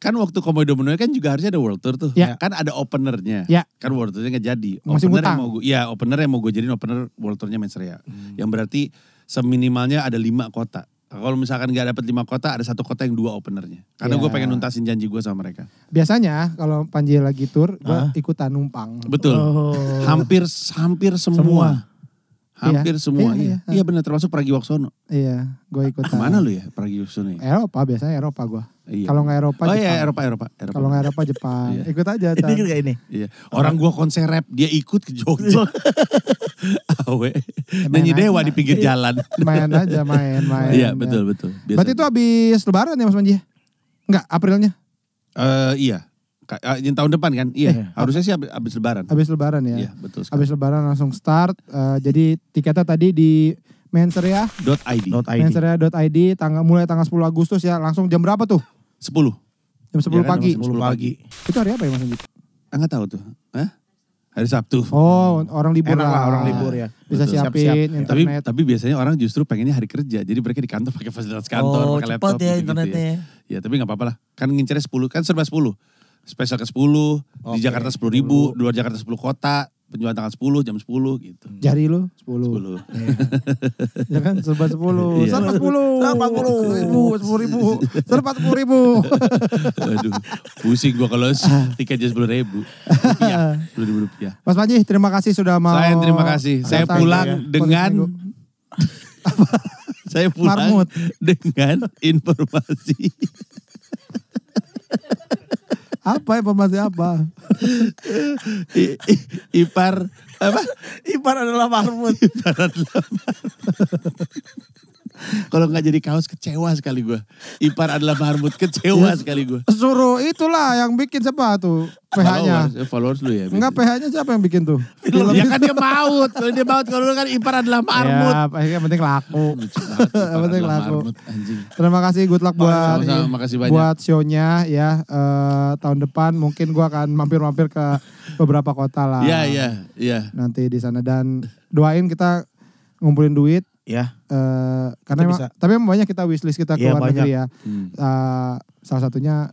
kan waktu Komodo Menue kan juga harusnya ada World Tour tuh. Ya. Kan ada openernya. Ya. Kan World Tournya nggak jadi. Masih Opener ngutang. yang mau opener yang mau gue jadiin opener World Tournya Mensreya. Yang berarti seminimalnya ada 5 kota. Kalau misalkan nggak dapet 5 kota, ada 1 kota yang 2 openernya. Karena Ya. gue pengen nuntasin janji gue sama mereka. Biasanya kalau Panji lagi tur, gue ikutan numpang. Betul. Oh. Hampir semua. Hampir Iya, semua. iya, Iya, iya. iya benar, termasuk Pragiwaksono. Iya, gue ikutan. Mana lu ya Pragiwaksono ya? Eropa, biasanya Eropa gue. Iya. Kalau nggak Eropa, Oh Jepang. iya, Eropa. Kalau nggak Eropa, Jepang. Iya. Ikut aja. Ini Tan. kayak ini. Iya. Orang gua konser rap, dia ikut ke Jogja. Awe. main Nyanyi aja. Dewa di pinggir jalan. Main aja, main. Iya, betul. Berarti itu habis lebaran ya Mas Manji? Enggak, Aprilnya? Iya. Yang tahun depan kan? Iya. Harusnya sih habis lebaran. Habis lebaran ya? Iya, betul sekali. Habis lebaran langsung start. Jadi tiketnya tadi di Mensreya, .id. mensreya.id mulai tanggal 10 Agustus ya. Langsung jam berapa tuh? 10. Jam 10 Iya kan, pagi. jam 10 pagi. Itu hari apa ya Mas Manji? Enggak tahu tuh. Hah? Hari Sabtu. Oh, orang libur Enak lah, lah. orang libur ya. Bisa Betul. siapin Siap-siap. internet. Tapi biasanya orang justru pengennya hari kerja. Jadi mereka di kantor pakai fasilitas kantor, Oh, pakai cepat laptop. ya gitu-gitu internetnya ya. Ya, tapi nggak apa-apa lah. Kan ngincernya 10, kan serba 10. Spesial ke 10, di Oke, Jakarta 10.000, luar Jakarta 10 kota, penjualan tanggal 10, jam 10 gitu. Jari lu 10. 10. Ya kan serba 10. Iya. Serba 10. Serba 10. 10.000. Serba 10.000. Aduh, pusing gua kalau tiketnya 10.000 rupiah. 10.000 rupiah. Mas Panji, terima kasih sudah mau. Saya terima kasih. Saya datang pulang ya, dengan podcast minggu. saya pulang Marmut. dengan informasi. Apa informasi apa? Ipar apa? Ipar adalah marmut. Kalau nggak jadi kaos kecewa sekali gue. Ipar adalah marmut, kecewa sekali gue. Suruh itulah yang bikin siapa tuh PH-nya. Followers lu ya. Enggak, PH-nya siapa yang bikin tuh? Ya kan dia maut. Kalau dia maut, kalau lu kan ipar adalah marmut. Ya, yang penting laku. Yang penting laku. Anjing. Terima kasih, good luck buat Sama-sama, makasih banyak. buat show-nya ya. Tahun depan mungkin gua akan mampir-mampir ke beberapa kota lah. Iya. Nanti di sana dan doain kita ngumpulin duit. Ya. Karena Kita emang, bisa. tapi emang banyak kita wishlist kita ke Iya, luar negeri banyak. ya. Salah satunya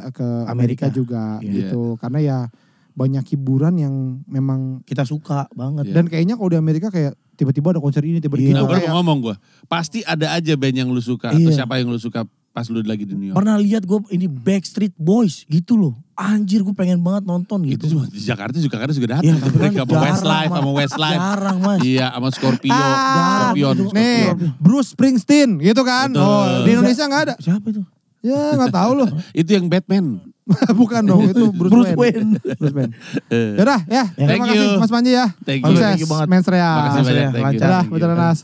ke Amerika Amerika. juga Iya. gitu. Karena ya banyak hiburan yang memang Kita suka banget. Iya. dan kayaknya kalau di Amerika kayak tiba-tiba ada konser ini, tiba-tiba Nah, itu baru kayak mau ngomong gue. Pasti ada aja band yang lu suka. Atau Iya. siapa yang lu suka pas lu lagi di New York. Pernah lihat gue ini Backstreet Boys gitu loh. Anjir gue pengen banget nonton Itu gitu. cuma di Jakarta juga kadang juga datang. Iya, tapi kan mereka sama jarang, Westlife, Mas. sama Westlife. Jarang Mas. Iya, sama Scorpio. jarang Scorpion. gitu. nih Bruce Springsteen gitu kan. Betul. Oh, di Indonesia nggak ada. Siapa itu? Ya nggak tahu loh. Itu yang Batman. Bukan dong, itu Bruce Bruce Wayne. Wayne. Bruce Wayne. Yaudah ya, terima Thank kasih you. Mas Panji ya. Thank you. Sukses, Thank you banget. Mensreya. Makasih banyak. Thank you. Dadah, Thank you. Putra Nas.